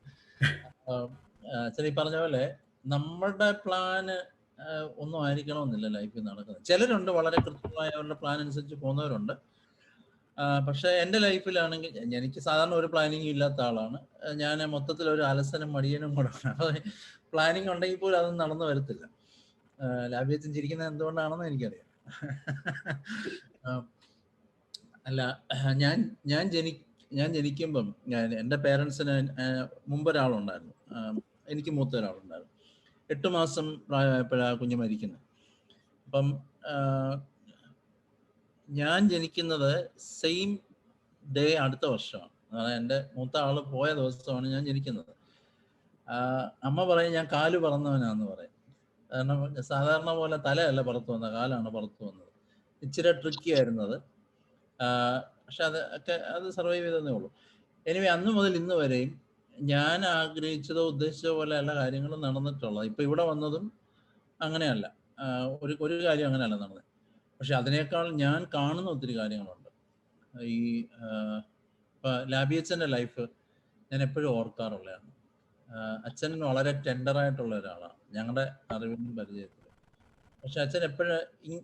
അച്ഛൻ ഈ പറഞ്ഞ പോലെ നമ്മളുടെ പ്ലാന് ഒന്നും ആയിരിക്കണമെന്നില്ല ലൈഫിൽ നടക്കുന്നത്. ചിലരുണ്ട് വളരെ കൃത്യമായ അവരുടെ പ്ലാൻ അനുസരിച്ച് പോകുന്നവരുണ്ട്. പക്ഷെ എൻ്റെ ലൈഫിലാണെങ്കിൽ എനിക്ക് സാധാരണ ഒരു പ്ലാനിങ്ങും ഇല്ലാത്ത ആളാണ് ഞാൻ. മൊത്തത്തിൽ ഒരു അലസനും മടിയനും കൂടെ. പ്ലാനിങ് ഉണ്ടെങ്കിൽ പോലും അതൊന്നും നടന്നു വരത്തില്ല. ലാഭ്യത്തിന് ചിരിക്കുന്നത് എന്തുകൊണ്ടാണെന്ന് എനിക്കറിയാം. അല്ല, ഞാൻ ജനിക്കുമ്പം എൻ്റെ പേരൻസിന് മുമ്പ് ഒരാളുണ്ടായിരുന്നു. എനിക്ക് മൂത്ത ഒരാളുണ്ടായിരുന്നു. 8 മാസം പ്രായമായപ്പോഴാണ് കുഞ്ഞ് മരിക്കുന്നത്. അപ്പം ഞാൻ ജനിക്കുന്നത് സെയിം ഡേ അടുത്ത വർഷമാണ്. അതായത് എൻ്റെ മൂത്ത ആൾ പോയ ദിവസമാണ് ഞാൻ ജനിക്കുന്നത്. അമ്മ പറയും ഞാൻ കാല് പറന്നവനാന്ന് പറയും. കാരണം സാധാരണ പോലെ തലയല്ല പുറത്തു വന്നത്, കാലാണ് പുറത്തു വന്നത്. ഇച്ചിരി ട്രിക്കി ആയിരുന്നത്. പക്ഷെ അത് സർവൈവ് ചെയ്തതേ ഉള്ളൂ. എനിവേ, അന്ന് മുതൽ ഇന്ന് വരെയും ഞാൻ ആഗ്രഹിച്ചതോ ഉദ്ദേശിച്ചതോ പോലെ എല്ലാ കാര്യങ്ങളും നടന്നിട്ടുള്ളത്. ഇപ്പം ഇവിടെ വന്നതും അങ്ങനെയല്ല, ഒരു കാര്യം അങ്ങനെയല്ല നടന്നത്. പക്ഷെ അതിനേക്കാൾ ഞാൻ കാണുന്ന ഒത്തിരി കാര്യങ്ങളുണ്ട്. ഈ ഇപ്പം ലാബി അച്ഛൻ്റെ ലൈഫ് ഞാൻ എപ്പോഴും ഓർക്കാറുള്ളതാണ്. അച്ഛൻ വളരെ ടെൻഡറായിട്ടുള്ള ഒരാളാണ് ഞങ്ങളുടെ അറിവിനും പരിചയത്തിൽ. പക്ഷെ അച്ഛൻ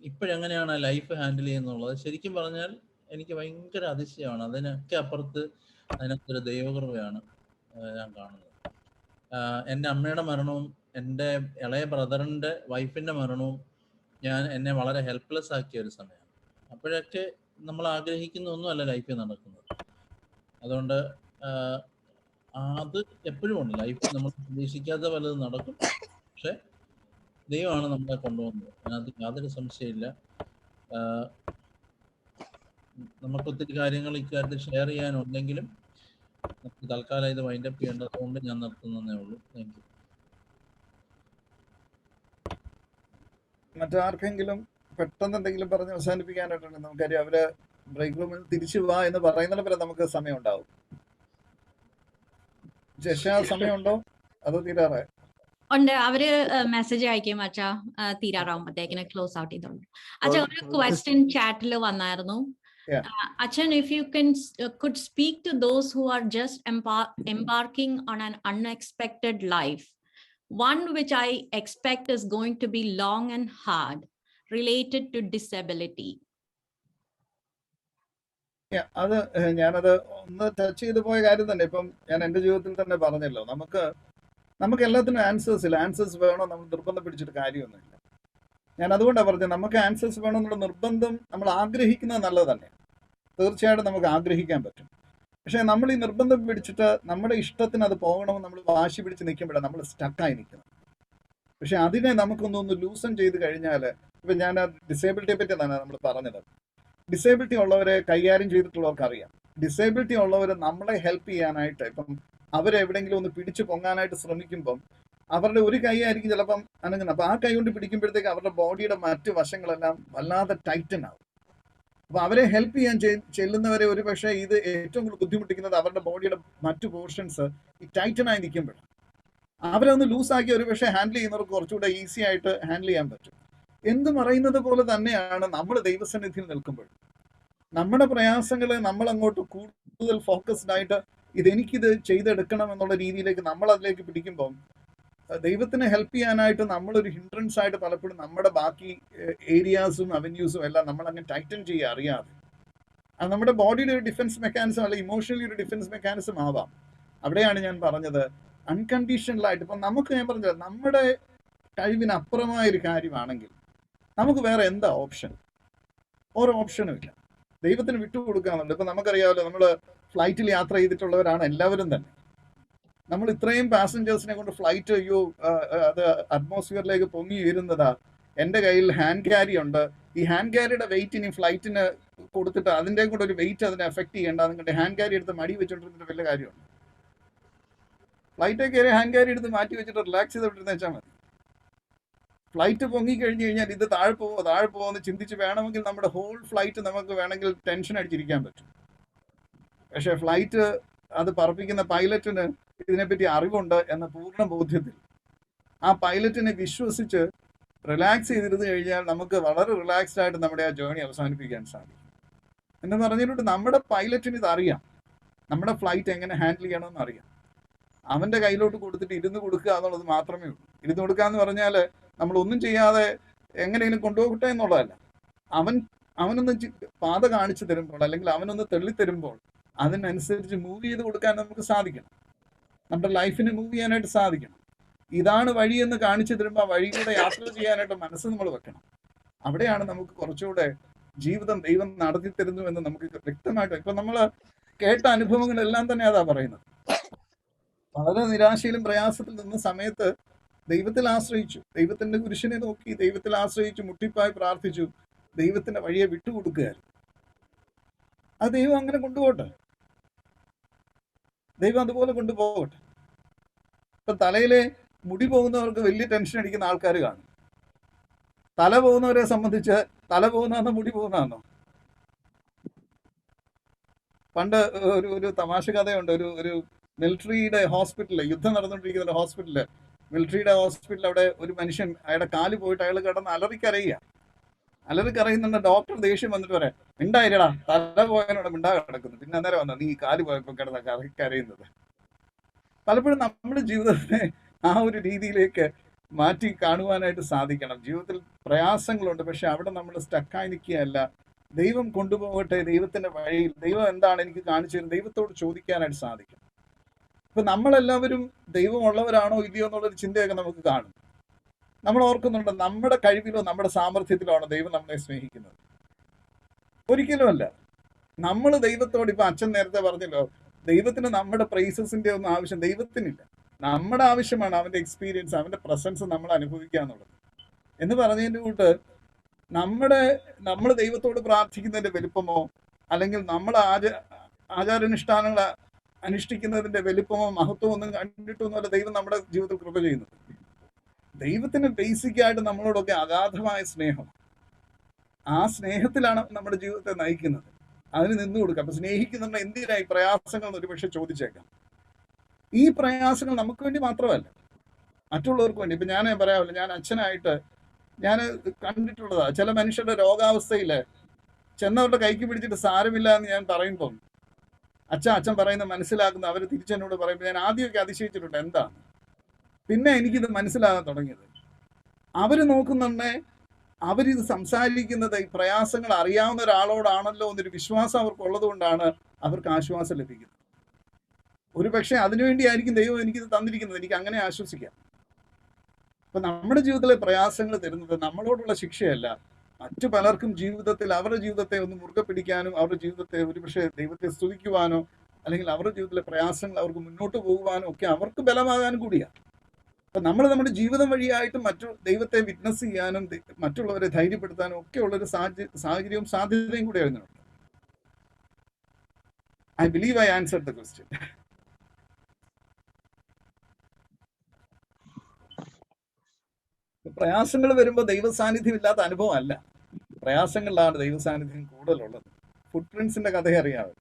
ഇപ്പോഴെങ്ങനെയാണ് ലൈഫ് ഹാൻഡിൽ ചെയ്യുന്നുള്ളത് ശരിക്കും പറഞ്ഞാൽ എനിക്ക് ഭയങ്കര അതിശയമാണ്. അതിനൊക്കെ അപ്പുറത്ത് അതിനകത്തൊരു ദൈവകൃപയാണ് ഞാൻ കാണുന്നത്. എൻ്റെ അമ്മയുടെ മരണവും എൻ്റെ ഇളയ ബ്രദറിൻ്റെ വൈഫിൻ്റെ മരണവും എന്നെ വളരെ ഹെൽപ്ലെസ് ആക്കിയ ഒരു സമയമാണ്. അപ്പോഴൊക്കെ നമ്മൾ ആഗ്രഹിക്കുന്ന ഒന്നുമല്ല ലൈഫിൽ നടക്കുന്നത്. അതുകൊണ്ട് അത് എപ്പോഴും ഉണ്ട് ലൈഫിൽ. നമ്മൾ പ്രതീക്ഷിക്കാത്ത പലതും നടക്കും, പക്ഷെ ദൈവമാണ് നമ്മളെ കൊണ്ടുപോകുന്നത്. അതിനകത്ത് യാതൊരു സംശയമില്ല. നമുക്ക് ഒത്തിരി കാര്യങ്ങൾ ഇക്കാര്യത്തിൽ ഷെയർ ചെയ്യാനുണ്ടെങ്കിലും നമുക്ക് തൽക്കാലം ഇത് വൈൻഡപ്പ് ചെയ്യേണ്ടതുകൊണ്ട് ഞാൻ നിർത്തുന്നതേ ഉള്ളൂ. Thank you. മറ്റാർക്കെങ്കിലും പെട്ടെന്ന് എന്തെങ്കിലും പറഞ്ഞ് അവസാനിപ്പിക്കാനായിട്ടുണ്ട്? നമുക്കറിയാം അവര് ബ്രേക്ക് റൂമിൽ തിരിച്ചു വാ എന്ന് പറയുന്നത് വരെ നമുക്ക് സമയം ഉണ്ടാവും. സമയമുണ്ടോ അതോ തീരാറായോ? ഉണ്ട്. അവര് മെസ്സേജ് അയക്കും അച്ഛാ തീരാറാവുമ്പത്തേക്കിന് ക്ലോസ് ഔട്ട് ചെയ്തോളൂ. അച്ഛാ, ഒരു ക്വസ്റ്റ്യൻ ചാറ്റിൽ വന്നായിരുന്നു. Achan, if you could speak to those who are just embarking on an unexpected life, one which I expect is going to be long and hard, related to disability. അത് ഞാനത് ഒന്ന് touch ചെയ്ത് പോയ കാര്യം തന്നെ. ഇപ്പം ഞാൻ എൻ്റെ ജീവിതത്തിൽ തന്നെ പറഞ്ഞല്ലോ, നമുക്ക് എല്ലാത്തിനും ആൻസേഴ്സ് വേണോ നമ്മൾ നിർബന്ധം പിടിച്ചിട്ട് കാര്യമൊന്നുമില്ല. ഞാൻ അതുകൊണ്ടാണ് പറഞ്ഞത്, നമുക്ക് ആൻസേഴ്സ് വേണമെന്നുള്ള നിർബന്ധം നമ്മൾ ആഗ്രഹിക്കുന്നത് നല്ലത് തന്നെ. തീർച്ചയായിട്ടും നമുക്ക് ആഗ്രഹിക്കാൻ പറ്റും. പക്ഷേ നമ്മൾ ഈ നിർബന്ധം പിടിച്ചിട്ട് നമ്മുടെ ഇഷ്ടത്തിന് അത് പോകണമെന്ന് നമ്മൾ വാശി പിടിച്ച് നിൽക്കുമ്പോഴാണ് നമ്മൾ സ്റ്റക്കായി നിൽക്കുന്നത്. പക്ഷെ അതിനെ നമുക്കൊന്നൊന്ന് ലൂസൺ ചെയ്ത് കഴിഞ്ഞാൽ, ഇപ്പം ഞാൻ ഡിസേബിലിറ്റിയെ പറ്റി തന്നെ നമ്മൾ പറഞ്ഞത്. ഡിസേബിലിറ്റി ഉള്ളവരെ കൈകാര്യം ചെയ്തിട്ടുള്ളവർക്ക് അറിയാം. ഡിസേബിലിറ്റി ഉള്ളവർ നമ്മളെ ഹെൽപ്പ് ചെയ്യാനായിട്ട്, ഇപ്പം അവരെവിടെയെങ്കിലും ഒന്ന് പിടിച്ചു പൊങ്ങാനായിട്ട് ശ്രമിക്കുമ്പം അവരുടെ ഒരു കൈ ആയിരിക്കും ചിലപ്പം അനങ്ങുന്നത്. അപ്പം ആ കൈ കൊണ്ട് പിടിക്കുമ്പോഴത്തേക്ക് അവരുടെ ബോഡിയുടെ മറ്റ് വശങ്ങളെല്ലാം വല്ലാതെ ടൈറ്റൻ ആവും. അപ്പം അവരെ ഹെൽപ്പ് ചെയ്യാൻ ചെല്ലുന്നവരെ ഒരു പക്ഷേ ഇത് ഏറ്റവും കൂടുതൽ ബുദ്ധിമുട്ടിക്കുന്നത് അവരുടെ ബോഡിയുടെ മറ്റു പോർഷൻസ് ഈ ടൈറ്റനായി നിൽക്കുമ്പോഴാണ്. അവരൊന്ന് ലൂസാക്കി ഒരു പക്ഷേ ഹാൻഡിൽ ചെയ്യുന്നവർക്ക് കുറച്ചുകൂടെ ഈസി ആയിട്ട് ഹാൻഡിൽ ചെയ്യാൻ പറ്റും. എന്ത് പറയുന്നത് പോലെ തന്നെയാണ് നമ്മൾ ദൈവസന്നിധിയിൽ നിൽക്കുമ്പോൾ നമ്മുടെ പ്രയാസങ്ങളെ നമ്മൾ അങ്ങോട്ട് കൂടുതൽ ഫോക്കസ്ഡ് ആയിട്ട് ഇതെനിക്കിത് ചെയ്തെടുക്കണം എന്നുള്ള രീതിയിലേക്ക് നമ്മൾ അതിലേക്ക് പിടിക്കുമ്പോൾ ദൈവത്തിന് ഹെൽപ്പ് ചെയ്യാനായിട്ട് നമ്മളൊരു ഹിൻഡ്രൻസ് ആയിട്ട് പലപ്പോഴും നമ്മുടെ ബാക്കി ഏരിയാസും അവന്യൂസും എല്ലാം നമ്മൾ അങ്ങനെ ടൈറ്റൻ ചെയ്യുക അറിയാതെ. അത് നമ്മുടെ ബോഡിയുടെ ഒരു ഡിഫൻസ് മെക്കാനിസം അല്ല, ഇമോഷണലി ഒരു ഡിഫൻസ് മെക്കാനിസം ആവാം. അവിടെയാണ് ഞാൻ പറഞ്ഞത് അൺകണ്ടീഷണലായിട്ട്. ഇപ്പം നമുക്ക്, ഞാൻ പറഞ്ഞത്, നമ്മുടെ കഴിവിനപ്പുറമായൊരു കാര്യമാണെങ്കിൽ നമുക്ക് വേറെ എന്താ ഓപ്ഷൻ? ഓരോ ഓപ്ഷനും ഇല്ല. ദൈവത്തിന് വിട്ടുകൊടുക്കാന്നുണ്ട്. ഇപ്പം നമുക്കറിയാമല്ലോ, നമ്മൾ ഫ്ലൈറ്റിൽ യാത്ര ചെയ്തിട്ടുള്ളവരാണ് എല്ലാവരും തന്നെ. നമ്മൾ ഇത്രയും പാസഞ്ചേഴ്സിനെ കൊണ്ട് ഫ്ലൈറ്റ്, അത് അറ്റ്മോസ്ഫിയറിലേക്ക് പൊങ്ങി ഉയരുന്നതാ. എൻ്റെ കയ്യിൽ ഹാൻഡ് ക്യാരി ഉണ്ട്. ഈ ഹാൻഡ് ക്യാരിയുടെ വെയിറ്റ് ഇനി ഫ്ലൈറ്റിന് കൊടുത്തിട്ട് അതിൻ്റെ കൂടെ ഒരു വെയിറ്റ് അതിനെ എഫക്ട് ചെയ്യേണ്ട. അതുകൊണ്ട് ഹാൻഡ് ക്യാരി എടുത്ത് മടി വെച്ചോണ്ടിരുന്നിട്ട് വലിയ കാര്യമുണ്ട്? ഫ്ലൈറ്റ് കയറി ഹാൻഡ് ക്യാരി എടുത്ത് മാറ്റി വെച്ചിട്ട് റിലാക്സ് ചെയ്തോണ്ടിരുന്ന വെച്ചാൽ മതി. ഫ്ലൈറ്റ് പൊങ്ങി കഴിഞ്ഞ് കഴിഞ്ഞാൽ ഇത് താഴെ പോവോ എന്ന് ചിന്തിച്ച് വേണമെങ്കിൽ നമ്മുടെ ഹോൾ ഫ്ലൈറ്റ് നമുക്ക് വേണമെങ്കിൽ ടെൻഷൻ അടിച്ചിരിക്കാൻ പറ്റും. പക്ഷെ ഫ്ലൈറ്റ് അത് പറപ്പിക്കുന്ന പൈലറ്റിന് ഇതിനെപ്പറ്റി അറിവുണ്ട് എന്ന പൂർണ്ണ ബോധ്യത്തിൽ ആ പൈലറ്റിനെ വിശ്വസിച്ച് റിലാക്സ് ചെയ്തിരുന്നു കഴിഞ്ഞാൽ നമുക്ക് വളരെ റിലാക്സ്ഡ് ആയിട്ട് നമ്മുടെ ആ ജേർണി അവസാനിപ്പിക്കാൻ സാധിക്കും. എന്ന് പറഞ്ഞിട്ട് നമ്മുടെ പൈലറ്റിന് ഇത് അറിയാം, നമ്മുടെ ഫ്ലൈറ്റ് എങ്ങനെ ഹാൻഡിൽ ചെയ്യണമെന്ന് അറിയാം. അവന്റെ കയ്യിലോട്ട് കൊടുത്തിട്ട് ഇരുന്ന് കൊടുക്കുക എന്നുള്ളത് മാത്രമേ ഉള്ളൂ. ഇരുന്ന് കൊടുക്കുക എന്ന് പറഞ്ഞാൽ നമ്മളൊന്നും ചെയ്യാതെ എങ്ങനെയെങ്കിലും കൊണ്ടുപോകട്ടെ എന്നുള്ളതല്ല. അവനൊന്ന് പാത കാണിച്ചു തരുമ്പോൾ അല്ലെങ്കിൽ അവനൊന്ന് തെള്ളിത്തരുമ്പോൾ അതിനനുസരിച്ച് മൂവ് ചെയ്ത് കൊടുക്കാൻ നമുക്ക് സാധിക്കണം. നമ്മുടെ ലൈഫിനെ മൂവ് ചെയ്യാനായിട്ട് സാധിക്കണം. ഇതാണ് വഴിയെന്ന് കാണിച്ചു തരുമ്പോൾ ആ വഴിയിലൂടെ യാത്ര ചെയ്യാനായിട്ട് മനസ്സ് നമ്മൾ വെക്കണം. അവിടെയാണ് നമുക്ക് കുറച്ചുകൂടെ ജീവിതം ദൈവം നടത്തി തരുന്നു എന്ന് നമുക്ക് വ്യക്തമായിട്ട്. ഇപ്പൊ നമ്മൾ കേട്ട അനുഭവങ്ങളെല്ലാം തന്നെ അതാ പറയുന്നത്. വളരെ നിരാശയിലും പ്രയാസത്തിൽ നിന്ന സമയത്ത് ദൈവത്തിൽ ആശ്രയിച്ചു, ദൈവത്തിന്റെ കുരിശിനെ നോക്കി ദൈവത്തിൽ ആശ്രയിച്ചു, മുട്ടിപ്പായി പ്രാർത്ഥിച്ചു, ദൈവത്തിന്റെ വഴിയെ വിട്ടുകൊടുക്കുകയായിരുന്നു. അത് ദൈവം അങ്ങനെ കൊണ്ടുപോകട്ടെ, ദൈവം അതുപോലെ കൊണ്ടുപോകട്ടെ. ഇപ്പൊ തലയിലെ മുടി പോകുന്നവർക്ക് വലിയ ടെൻഷൻ അടിക്കുന്ന ആൾക്കാർ കാണും. തല പോകുന്നവരെ സംബന്ധിച്ച് തല പോകുന്നതാണോ മുടി പോകുന്നതാണോ? പണ്ട് ഒരു തമാശ കഥയുണ്ട്. ഒരു മിലിറ്ററിയുടെ ഹോസ്പിറ്റലിൽ, യുദ്ധം നടന്നുകൊണ്ടിരിക്കുന്ന ഒരു ഹോസ്പിറ്റലില്, മിലിറ്ററിയുടെ ഹോസ്പിറ്റലിൽ അവിടെ ഒരു മനുഷ്യൻ അയാളുടെ കാല് പോയിട്ട് അയാൾ കിടന്ന് അലറിക്കരയുന്നുണ്ട്. ഡോക്ടർ ദേഷ്യം വന്നിട്ട് പറയാം, മിണ്ടായിരടാ, തല പോയതിനോട് മിണ്ടാ കിടക്കുന്നു, പിന്നെ അന്നേരം വന്ന നീ കാല് പോയപ്പോൾ കിടന്ന കരയുന്നത്. പലപ്പോഴും നമ്മുടെ ജീവിതത്തെ ആ ഒരു രീതിയിലേക്ക് മാറ്റി കാണുവാനായിട്ട് സാധിക്കണം. ജീവിതത്തിൽ പ്രയാസങ്ങളുണ്ട്, പക്ഷെ അവിടെ നമ്മൾ സ്റ്റക്കായി നിൽക്കുകയല്ല. ദൈവം കൊണ്ടുപോകട്ടെ, ദൈവത്തിന്റെ വഴിയിൽ. ദൈവം എന്താണ് എനിക്ക് കാണിച്ചു തരുന്നത്, ദൈവത്തോട് ചോദിക്കാനായിട്ട് സാധിക്കും. ഇപ്പൊ നമ്മളെല്ലാവരും ദൈവമുള്ളവരാണോ ഇല്ലയോ എന്നുള്ളൊരു ചിന്തയൊക്കെ നമുക്ക് കാണും. നമ്മൾ ഓർക്കുന്നുണ്ട്, നമ്മുടെ കഴിവിലോ നമ്മുടെ സാമർഥ്യത്തിലോ ആണ് ദൈവം നമ്മളെ സ്നേഹിക്കുന്നത്? ഒരിക്കലും അല്ല. നമ്മൾ ദൈവത്തോട്, ഇപ്പൊ അച്ഛൻ നേരത്തെ പറഞ്ഞല്ലോ, ദൈവത്തിന് നമ്മുടെ പ്രൈസസിന്റെ ഒന്നും ആവശ്യം ദൈവത്തിനില്ല. നമ്മുടെ ആവശ്യമാണ് അവന്റെ എക്സ്പീരിയൻസ്, അവന്റെ പ്രസൻസ് നമ്മൾ അനുഭവിക്കുക എന്നുള്ളത്. എന്ന് പറഞ്ഞതിന്റെ കൂട്ട് നമ്മൾ ദൈവത്തോട് പ്രാർത്ഥിക്കുന്നതിന്റെ വലുപ്പമോ അല്ലെങ്കിൽ നമ്മൾ ആചാരാനുഷ്ഠാനങ്ങൾ അനുഷ്ഠിക്കുന്നതിന്റെ വലുപ്പമോ മഹത്വമോ ഒന്നും കണ്ടിട്ടൊന്നുമല്ല ദൈവം നമ്മുടെ ജീവിതത്തിൽ കൃപ ചെയ്യുന്നത്. ദൈവത്തിന് ബേസിക് ആയിട്ട് നമ്മളോടൊക്കെ അഗാധമായ സ്നേഹം. ആ സ്നേഹത്തിലാണ് നമ്മുടെ ജീവിതത്തെ നയിക്കുന്നത്. അതിന് നിന്നു കൊടുക്കുക. അപ്പൊ സ്നേഹിക്കുന്നുണ്ട് എന്തിനായി പ്രയാസങ്ങൾ എന്ന് ഒരുപക്ഷെ ചോദിച്ചേക്കാം. ഈ പ്രയാസങ്ങൾ നമുക്ക് വേണ്ടി മാത്രമല്ല, മറ്റുള്ളവർക്ക് വേണ്ടി. ഇപ്പൊ ഞാൻ പറയാമല്ലോ, ഞാൻ അച്ഛനായിട്ട് ഞാൻ കണ്ടിട്ടുള്ളതാ. ചില മനുഷ്യരുടെ രോഗാവസ്ഥയില് ചെന്നവരുടെ കൈക്ക് പിടിച്ചിട്ട് സാരമില്ല എന്ന് ഞാൻ പറയുമ്പം അച്ഛൻ പറയുന്നത് മനസ്സിലാക്കുന്ന അവർ തിരിച്ചെന്നോട് പറയുമ്പോൾ ഞാൻ ആദ്യമൊക്കെ അതിശയിച്ചിട്ടുണ്ട്, എന്താണ്. പിന്നെ എനിക്കിത് മനസ്സിലാകാൻ തുടങ്ങിയത്, അവര് നോക്കുന്നുണ്ടേ, അവരിത് സംസാരിക്കുന്നത് ഈ പ്രയാസങ്ങൾ അറിയാവുന്ന ഒരാളോടാണല്ലോ എന്നൊരു വിശ്വാസം അവർക്കുള്ളത് കൊണ്ടാണ് അവർക്ക് ആശ്വാസം ലഭിക്കുന്നത്. ഒരു പക്ഷെ അതിനുവേണ്ടിയായിരിക്കും ദൈവം എനിക്കിത് തന്നിരിക്കുന്നത്, എനിക്ക് അങ്ങനെ ആശ്വസിക്കാം. അപ്പൊ നമ്മുടെ ജീവിതത്തിലെ പ്രയാസങ്ങൾ തരുന്നത് നമ്മളോടുള്ള ശിക്ഷയല്ല, മറ്റു പലർക്കും ജീവിതത്തിൽ അവരുടെ ജീവിതത്തെ ഒന്ന് മുറുകെ പിടിക്കാനും അവരുടെ ജീവിതത്തെ ഒരുപക്ഷെ ദൈവത്തെ സ്തുതിക്കുവാനോ അല്ലെങ്കിൽ അവരുടെ ജീവിതത്തിലെ പ്രയാസങ്ങൾ അവർക്ക് മുന്നോട്ട് പോകുവാനോ ഒക്കെ അവർക്ക് ബലമാകാനും കൂടിയാണ്. അപ്പൊ നമ്മൾ നമ്മുടെ ജീവിതം വഴിയായിട്ട് മറ്റു ദൈവത്തെ വിറ്റ്നസ് ചെയ്യാനും മറ്റുള്ളവരെ ധൈര്യപ്പെടുത്താനും ഒക്കെ ഉള്ളൊരു സാഹചര്യവും സാധ്യതയും കൂടി വരുന്നുണ്ട്. I believe I answered the question. പ്രയാസങ്ങൾ വരുമ്പോൾ ദൈവ സാന്നിധ്യം ഇല്ലാത്ത അനുഭവം അല്ല, പ്രയാസങ്ങളിലാണ് ദൈവ സാന്നിധ്യം കൂടുതലുള്ളത്. ഫുട് പ്രിന്റ്സിന്റെ കഥ അറിയാമോ?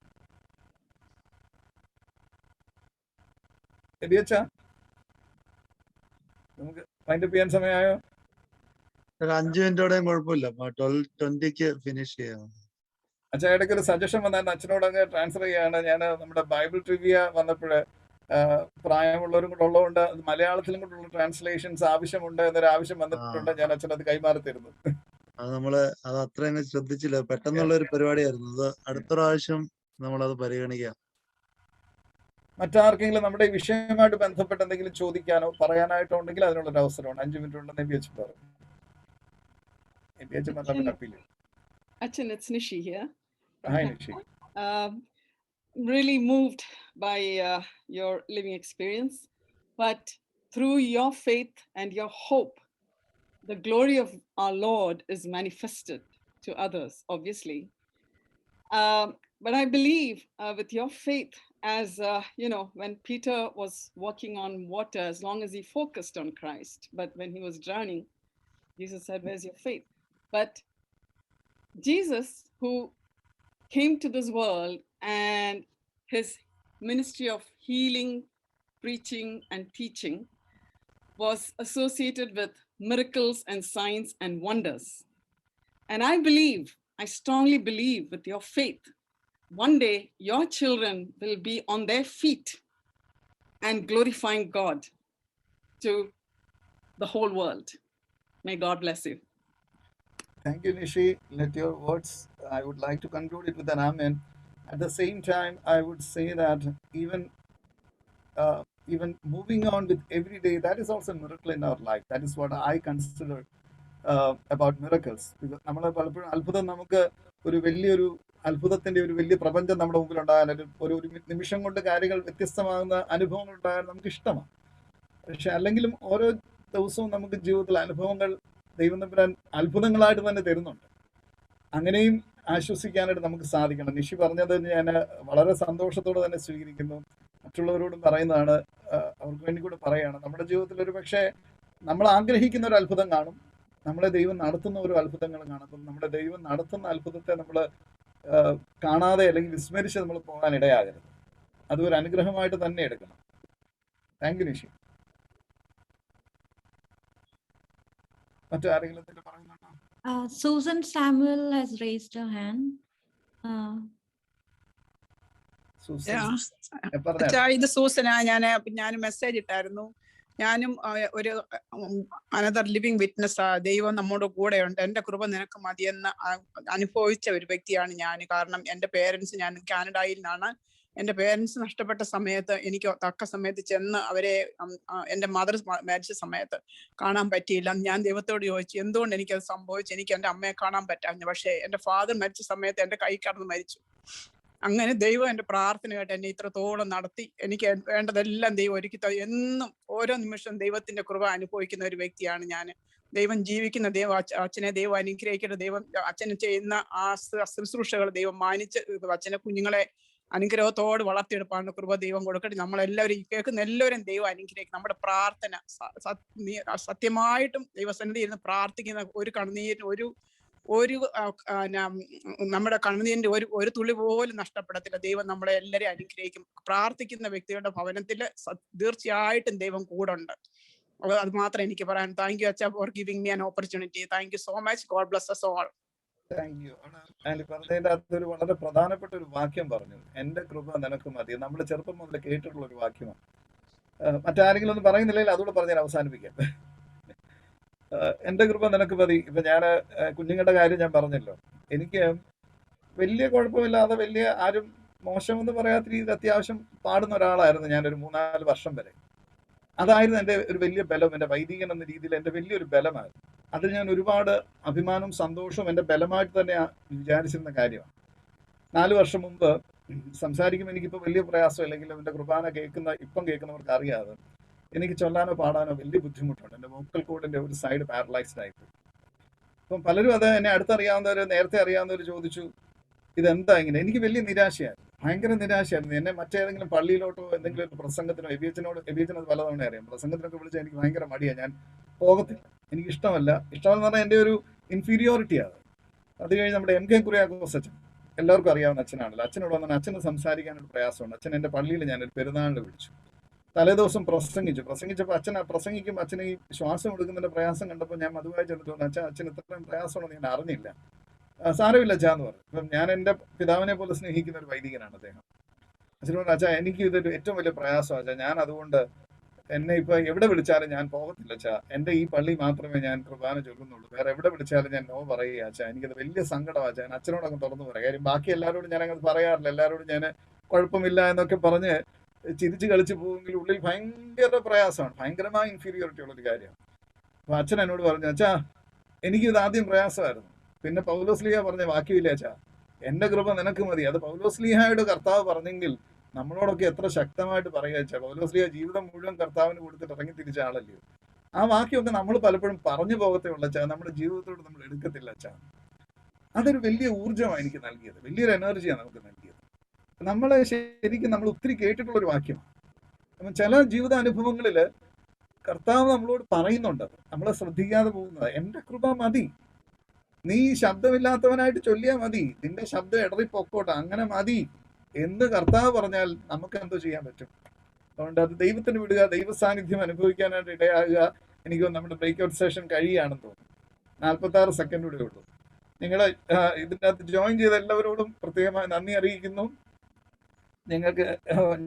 എബിയച്ച, നമുക്ക് ഫൈൻഡപ്പ് ചെയ്യാൻ സമയമായോ? 5 മിനിറ്റോടെയും കുഴപ്പമില്ല, 12:20 ഫിനിഷ് ചെയ്യാം. അച്ഛാ, ഇടയ്ക്ക് ഒരു സജഷൻ വന്നായിരുന്നു, അച്ഛനോട് അങ്ങ് ട്രാൻസ്ഫർ ചെയ്യാണ്. ഞാൻ നമ്മുടെ ബൈബിൾ ട്രിവിയ വന്നപ്പോൾ പ്രായമുള്ളവരും കൂടെ ഉള്ളതുകൊണ്ട് മലയാളത്തിലും കൂടെയുള്ള ട്രാൻസ്ലേഷൻസ് ആവശ്യമുണ്ട് എന്നൊരു ആവശ്യം വന്നിട്ടുണ്ട്. ഞാൻ അച്ഛനത് കൈമാറി തരുന്നു. അത് അത്രയും ശ്രദ്ധിച്ചില്ല, പെട്ടെന്നുള്ള ഒരു പരിപാടിയായിരുന്നു. അത് അടുത്ത പ്രാവശ്യം നമ്മളത് പരിഗണിക്കാം. മറ്റാർക്കെങ്കിലും നമ്മുടെ ഈ വിഷയവുമായിട്ട് ബന്ധപ്പെട്ട് എന്തെങ്കിലും ചോദിക്കാനോ പറയാനായിട്ടോ ഉണ്ടെങ്കിൽ അതിനുള്ളൊരു അവസരമാണ്. 5 മിനിറ്റ് ഉണ്ടെന്ന് എബി അച്ഛൻ പറയും. എബി അച്ഛൻ പറഞ്ഞ appeal. Achin, it's Nishi here. Hi, Nishi. Really moved by your living experience, but through your faith and your hope, the glory of our Lord is manifested to others, obviously. But I believe with your faith as when Peter was walking on water, as long as he focused on Christ, but when he was drowning, Jesus said, "Where's your faith?" But Jesus, who came to this world, and his ministry of healing, preaching, and teaching was associated with miracles and signs and wonders. And I strongly believe with your faith, one day your children will be on their feet and glorifying God to the whole world. May God bless you. Thank you, Nishi. Let your words, I would like to conclude it with an amen. At the same time, I would say that even moving on with every day, that is also a miracle in our life. That is what I consider about miracles. നമ്മളെ പലപ്പോഴും അത്ഭുതം നമുക്ക് ഒരു വലിയൊരു അത്ഭുതത്തിന്റെ ഒരു വലിയ പ്രപഞ്ചം നമ്മുടെ മുമ്പിൽ ഉണ്ടായാൽ ഒരു നിമിഷം കൊണ്ട് കാര്യങ്ങൾ വ്യത്യസ്തമാകുന്ന അനുഭവങ്ങൾ ഉണ്ടായാൽ നമുക്ക് ഇഷ്ടമാണ്. പക്ഷെ അല്ലെങ്കിലും ഓരോ ദിവസവും നമുക്ക് ജീവിതത്തിൽ അനുഭവങ്ങൾ ദൈവം തമ്പുരാൻ അത്ഭുതങ്ങളായിട്ട് തന്നെ തരുന്നുണ്ട്. അങ്ങനെയും ആശ്വസിക്കാനായിട്ട് നമുക്ക് സാധിക്കണം. നിഷി പറഞ്ഞത് ഞാൻ വളരെ സന്തോഷത്തോടെ തന്നെ സ്വീകരിക്കുന്നു. മറ്റുള്ളവരോടും പറയുന്നതാണ്, അവർക്ക് വേണ്ടി കൂടെ പറയുകയാണ്. നമ്മുടെ ജീവിതത്തിൽ ഒരു പക്ഷേ നമ്മൾ ആഗ്രഹിക്കുന്ന ഒരു അത്ഭുതം കാണും, നമ്മളെ ദൈവം നടത്തുന്ന ഒരു അത്ഭുതങ്ങൾ കാണും. അപ്പം നമ്മുടെ ദൈവം നടത്തുന്ന അത്ഭുതത്തെ നമ്മൾ കാണാതെ അല്ലെങ്കിൽ വിസ്മരിച്ച് നമ്മൾ പോകാൻ ഇടയാകരുത്. അതൊരു അനുഗ്രഹമായിട്ട് തന്നെ എടുക്കണം. Thank you Nishi. മറ്റാരെങ്കിലും എന്തെങ്കിലും പറയുന്നുണ്ടോ? Susan Samuel has raised her hand. ഇത് സൂസനാ. ഞാൻ മെസ്സേജ് ഇട്ടായിരുന്നു. ഞാനും ഒരു അനദർ ലിവിങ് വിറ്റ്നസ്. ദൈവം നമ്മുടെ കൂടെയുണ്ട്, എൻ്റെ കൃപ നിനക്ക് മതിയെന്ന് അനുഭവിച്ച ഒരു വ്യക്തിയാണ് ഞാൻ. കാരണം എൻ്റെ പേരൻസ്, ഞാൻ കാനഡയിൽ നിന്നാണ്. എൻ്റെ പേരൻസ് നഷ്ടപ്പെട്ട സമയത്ത് എനിക്ക് തക്ക സമയത്ത് ചെന്ന് അവരെ, എൻ്റെ മദർ മരിച്ച സമയത്ത് കാണാൻ പറ്റിയില്ല. ഞാൻ ദൈവത്തോട് ചോദിച്ചു എന്തുകൊണ്ട് എനിക്കത് സംഭവിച്ചു, എനിക്ക് എൻ്റെ അമ്മയെ കാണാൻ പറ്റാഞ്ഞു. പക്ഷേ എൻ്റെ ഫാദർ മരിച്ച സമയത്ത് എൻ്റെ കൈ കടന്ന് മരിച്ചു. അങ്ങനെ ദൈവം എൻ്റെ പ്രാർത്ഥന കേട്ട് എന്നെ ഇത്രത്തോളം നടത്തി. എനിക്ക് വേണ്ടതെല്ലാം ദൈവം ഒരുക്കി. എന്നും ഓരോ നിമിഷം ദൈവത്തിന്റെ കൃപ അനുഭവിക്കുന്ന ഒരു വ്യക്തിയാണ് ഞാൻ. ദൈവം ജീവിക്കുന്ന ദൈവം, അച്ഛനെ ദൈവം അനുഗ്രഹിക്കട്ടെ. ദൈവം അച്ഛന് ചെയ്യുന്ന ആ ശുശ്രൂഷകൾ ദൈവം മാനിച്ച് അച്ഛനെ കുഞ്ഞുങ്ങളെ അനുഗ്രഹത്തോട് വളർത്തിയെടുപ്പാണ് കൃപ ദൈവം കൊടുക്കട്ടെ. നമ്മളെല്ലാവരും കേൾക്കുന്ന എല്ലാവരും ദൈവം അനുഗ്രഹിക്കും. നമ്മുടെ പ്രാർത്ഥന സത്യമായിട്ടും ദൈവസന്നിധിയിൽ ഇരുന്ന് പ്രാർത്ഥിക്കുന്ന ഒരു കണ്ണുനീരിന് ഒരു നമ്മുടെ കണ്ണുനീരിന്റെ ഒരു തുള്ളി പോലും നഷ്ടപ്പെടത്തില്ല. ദൈവം നമ്മളെ എല്ലാവരെയും അനുഗ്രഹിക്കും. പ്രാർത്ഥിക്കുന്ന വ്യക്തികളുടെ ഭവനത്തിൽ തീർച്ചയായിട്ടും ദൈവം കൂടുണ്ട്. അത് മാത്രം എനിക്ക് പറയാൻ. താങ്ക് യു അച്ഛാ for giving me an opportunity. Thank you so much. God bless us all. Thank you. പറഞ്ഞതിന്റെ അകത്തൊരു വളരെ പ്രധാനപ്പെട്ട ഒരു വാക്യം പറഞ്ഞു, എൻ്റെ കൃപ നിനക്ക് മതി. നമ്മൾ ചെറുപ്പം മുതൽ കേട്ടിട്ടുള്ള ഒരു വാക്യമാണ്. മറ്റാരെങ്കിലും ഒന്നും പറയുന്നില്ലെങ്കിൽ അതുകൂടെ പറഞ്ഞാൽ അവസാനിപ്പിക്കാം. എൻ്റെ കൃപ നിനക്ക് മതി. ഇപ്പൊ ഞാൻ കുഞ്ഞുങ്ങളുടെ കാര്യം ഞാൻ പറഞ്ഞല്ലോ, എനിക്ക് വലിയ കുഴപ്പമില്ലാതെ വലിയ ആരും മോശമെന്ന് പറയാത്ത രീതിയിൽ അത്യാവശ്യം പാടുന്ന ഒരാളായിരുന്നു ഞാനൊരു 3-4 വർഷം വരെ. അതായിരുന്നു എൻ്റെ ഒരു വലിയ ബലം. എൻ്റെ വൈദികൻ എന്ന രീതിയിൽ എൻ്റെ വലിയൊരു ബലമായിരുന്നു. അതിൽ ഞാൻ ഒരുപാട് അഭിമാനവും സന്തോഷവും എൻ്റെ ബലമായിട്ട് തന്നെ വിചാരിച്ചിരുന്ന കാര്യമാണ്. 4 വർഷം മുമ്പ് സംസാരിക്കുമ്പോൾ എനിക്കിപ്പോൾ വലിയ പ്രയാസം, അല്ലെങ്കിൽ എൻ്റെ കുർബാന ഇപ്പം കേൾക്കുന്നവർക്ക് അറിയാതെ എനിക്ക് ചൊല്ലാനോ പാടാനോ വലിയ ബുദ്ധിമുട്ടുണ്ട്. എൻ്റെ വോക്കൽ കോഡിൻ്റെ ഒരു സൈഡ് പാരലൈസ്ഡ് ആയിപ്പോയി. അപ്പം പലരും അത് എന്നെ അടുത്തറിയാവുന്നവർ, നേരത്തെ അറിയാവുന്നവർ ചോദിച്ചു ഇതെന്താ ഇങ്ങനെ. എനിക്ക് വലിയ നിരാശയായിരുന്നു, ഭയങ്കര നിരാശയായിരുന്നു. എന്നെ മറ്റേതെങ്കിലും പള്ളിയിലോട്ടോ എന്തെങ്കിലും ഒരു പ്രസംഗത്തിനോ, എബിയച്ചനത് പലതവണ അറിയാം, പ്രസംഗത്തിനൊക്കെ വിളിച്ചാൽ എനിക്ക് ഭയങ്കര മടിയാണ്, ഞാൻ പോകത്തില്ല. എനിക്ക് ഇഷ്ടമെന്ന് പറഞ്ഞാൽ എൻ്റെ ഒരു ഇൻഫീരിയോറിറ്റിയാണ്. അത് കഴിഞ്ഞ് നമ്മുടെ MK കുര്യാക്കോസ് അച്ഛൻ, എല്ലാവർക്കും അറിയാവുന്ന അച്ഛനാണല്ലോ, അച്ഛനോട് വന്നാൽ അച്ഛന് സംസാരിക്കാനൊരു പ്രയാസമുണ്ട്. അച്ഛൻ എൻ്റെ പള്ളിയിൽ ഞാനൊരു പെരുന്നാളിന് വിളിച്ചു. തലേദിവസം പ്രസംഗിച്ചപ്പോൾ അച്ഛൻ പ്രസംഗിക്കുമ്പോൾ അച്ഛന് ഈ ശ്വാസം എടുക്കുന്നതിൻ്റെ പ്രയാസം കണ്ടപ്പോൾ ഞാൻ മധുവായി ചെന്നിട്ടുണ്ട്, അച്ഛന് ഇത്രയും പ്രയാസമുണ്ടെന്ന് ഞാൻ അറിഞ്ഞില്ല. സാരമില്ല അച്ഛാ എന്ന് പറഞ്ഞു. അപ്പം ഞാൻ എൻ്റെ പിതാവിനെ പോലെ സ്നേഹിക്കുന്ന ഒരു വൈദികനാണ് അദ്ദേഹം. അച്ഛനോട് അച്ഛാ എനിക്ക് ഇതൊരു ഏറ്റവും വലിയ പ്രയാസമാണ് അച്ഛാ, ഞാൻ അതുകൊണ്ട് എന്നെ ഇപ്പോൾ എവിടെ വിളിച്ചാലും ഞാൻ പോകത്തില്ല അച്ഛാ, എൻ്റെ ഈ പള്ളി മാത്രമേ ഞാൻ കുർബാന ചൊല്ലുന്നുള്ളൂ, വേറെ എവിടെ വിളിച്ചാലും ഞാൻ നോ പറയുക അച്ഛാ, എനിക്കത് വലിയ സങ്കടമാണ് അച്ഛാ. ഞാൻ അച്ഛനോടങ്ങ് തുറന്നു പറയാം. കാര്യം ബാക്കി എല്ലാവരോടും ഞാൻ അങ്ങനെ പറയാറില്ല, എല്ലാവരോടും ഞാൻ കുഴപ്പമില്ല എന്നൊക്കെ പറഞ്ഞ് ചിരിച്ച് കളിച്ച് പോകുമെങ്കിൽ ഉള്ളിൽ ഭയങ്കര പ്രയാസമാണ്, ഭയങ്കരമായ ഇൻഫീരിയോറിറ്റി ഉള്ളൊരു കാര്യമാണ്. അപ്പോൾ അച്ഛൻ എന്നോട് പറഞ്ഞു, അച്ഛാ എനിക്കിത് ആദ്യം പ്രയാസമായിരുന്നു, പിന്നെ പൗലോസ്ലീഹ പറഞ്ഞ വാക്യമില്ല അച്ഛാ, എൻ്റെ കൃപ നിനക്ക് മതി. അത് പൗലോസ്ലീഹയുടെ കർത്താവ് പറഞ്ഞെങ്കിൽ നമ്മളോടൊക്കെ എത്ര ശക്തമായിട്ട് പറയുക വെച്ചാൽ. പൗലോസ്ലീഹ ജീവിതം മുഴുവൻ കർത്താവിന് കൊടുത്തിട്ട് ഇറങ്ങി തിരിച്ച ആളല്ലയോ. ആ വാക്യമൊക്കെ നമ്മൾ പലപ്പോഴും പറഞ്ഞു പോകത്തേ ഉള്ളൂ അച്ഛാ, നമ്മുടെ ജീവിതത്തോട് നമ്മൾ എടുക്കത്തില്ല അച്ഛാ. അതൊരു വലിയ ഊർജ്ജമാണ് എനിക്ക് നൽകിയത്, വലിയൊരു എനർജിയാണ് നമുക്ക് നൽകിയത്. നമ്മളെ ശരിക്കും നമ്മൾ ഒത്തിരി കേട്ടിട്ടുള്ള ഒരു വാക്യമാണ്. അപ്പം ചില ജീവിത അനുഭവങ്ങളിൽ കർത്താവ് നമ്മളോട് പറയുന്നുണ്ട്, നമ്മളെ ശ്രദ്ധിക്കാതെ പോകുന്നത്, എൻ്റെ കൃപ മതി, നീ ശബ്ദമില്ലാത്തവനായിട്ട് ചൊല്ലിയാൽ മതി, നിന്റെ ശബ്ദം ഇടറിപ്പൊക്കോട്ടെ, അങ്ങനെ മതി എന്ന് കർത്താവ് പറഞ്ഞാൽ നമുക്ക് എന്തോ ചെയ്യാൻ പറ്റും. അതുകൊണ്ട് അത് ദൈവത്തിന് വിടുക, ദൈവ സാന്നിധ്യം അനുഭവിക്കാനായിട്ട് ഇടയാകുക. എനിക്ക് നമ്മുടെ ബ്രേക്ക്ഔട്ട് സെഷൻ കഴിയുകയാണെന്ന് തോന്നുന്നു. 46 സെക്കൻഡ് കൂടെ ഉള്ളൂ. നിങ്ങൾ ഇതിൻ്റെ അകത്ത് ജോയിൻ ചെയ്ത എല്ലാവരോടും പ്രത്യേകമായി നന്ദി അറിയിക്കുന്നു.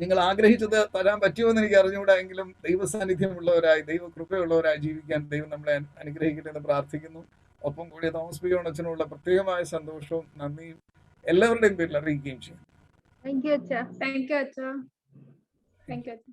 നിങ്ങൾ ആഗ്രഹിച്ചത് തരാൻ പറ്റുമോ എന്ന് എനിക്ക് അറിഞ്ഞുകൂടാ, എങ്കിലും ദൈവ സാന്നിധ്യമുള്ളവരായി, ദൈവ കൃപയുള്ളവരായി ജീവിക്കാൻ ദൈവം നമ്മളെ അനുഗ്രഹിക്കട്ടെ എന്ന് പ്രാർത്ഥിക്കുന്നു. ഒപ്പം കൂടിയ തോമസ് പി അച്ഛനുള്ള പ്രത്യേകമായ സന്തോഷവും നന്ദിയും എല്ലാവരുടെയും പേരിൽ അറിയിക്കുകയും ചെയ്യും. Thank you, Acha. Thank you, Acha. Thank you, Acha.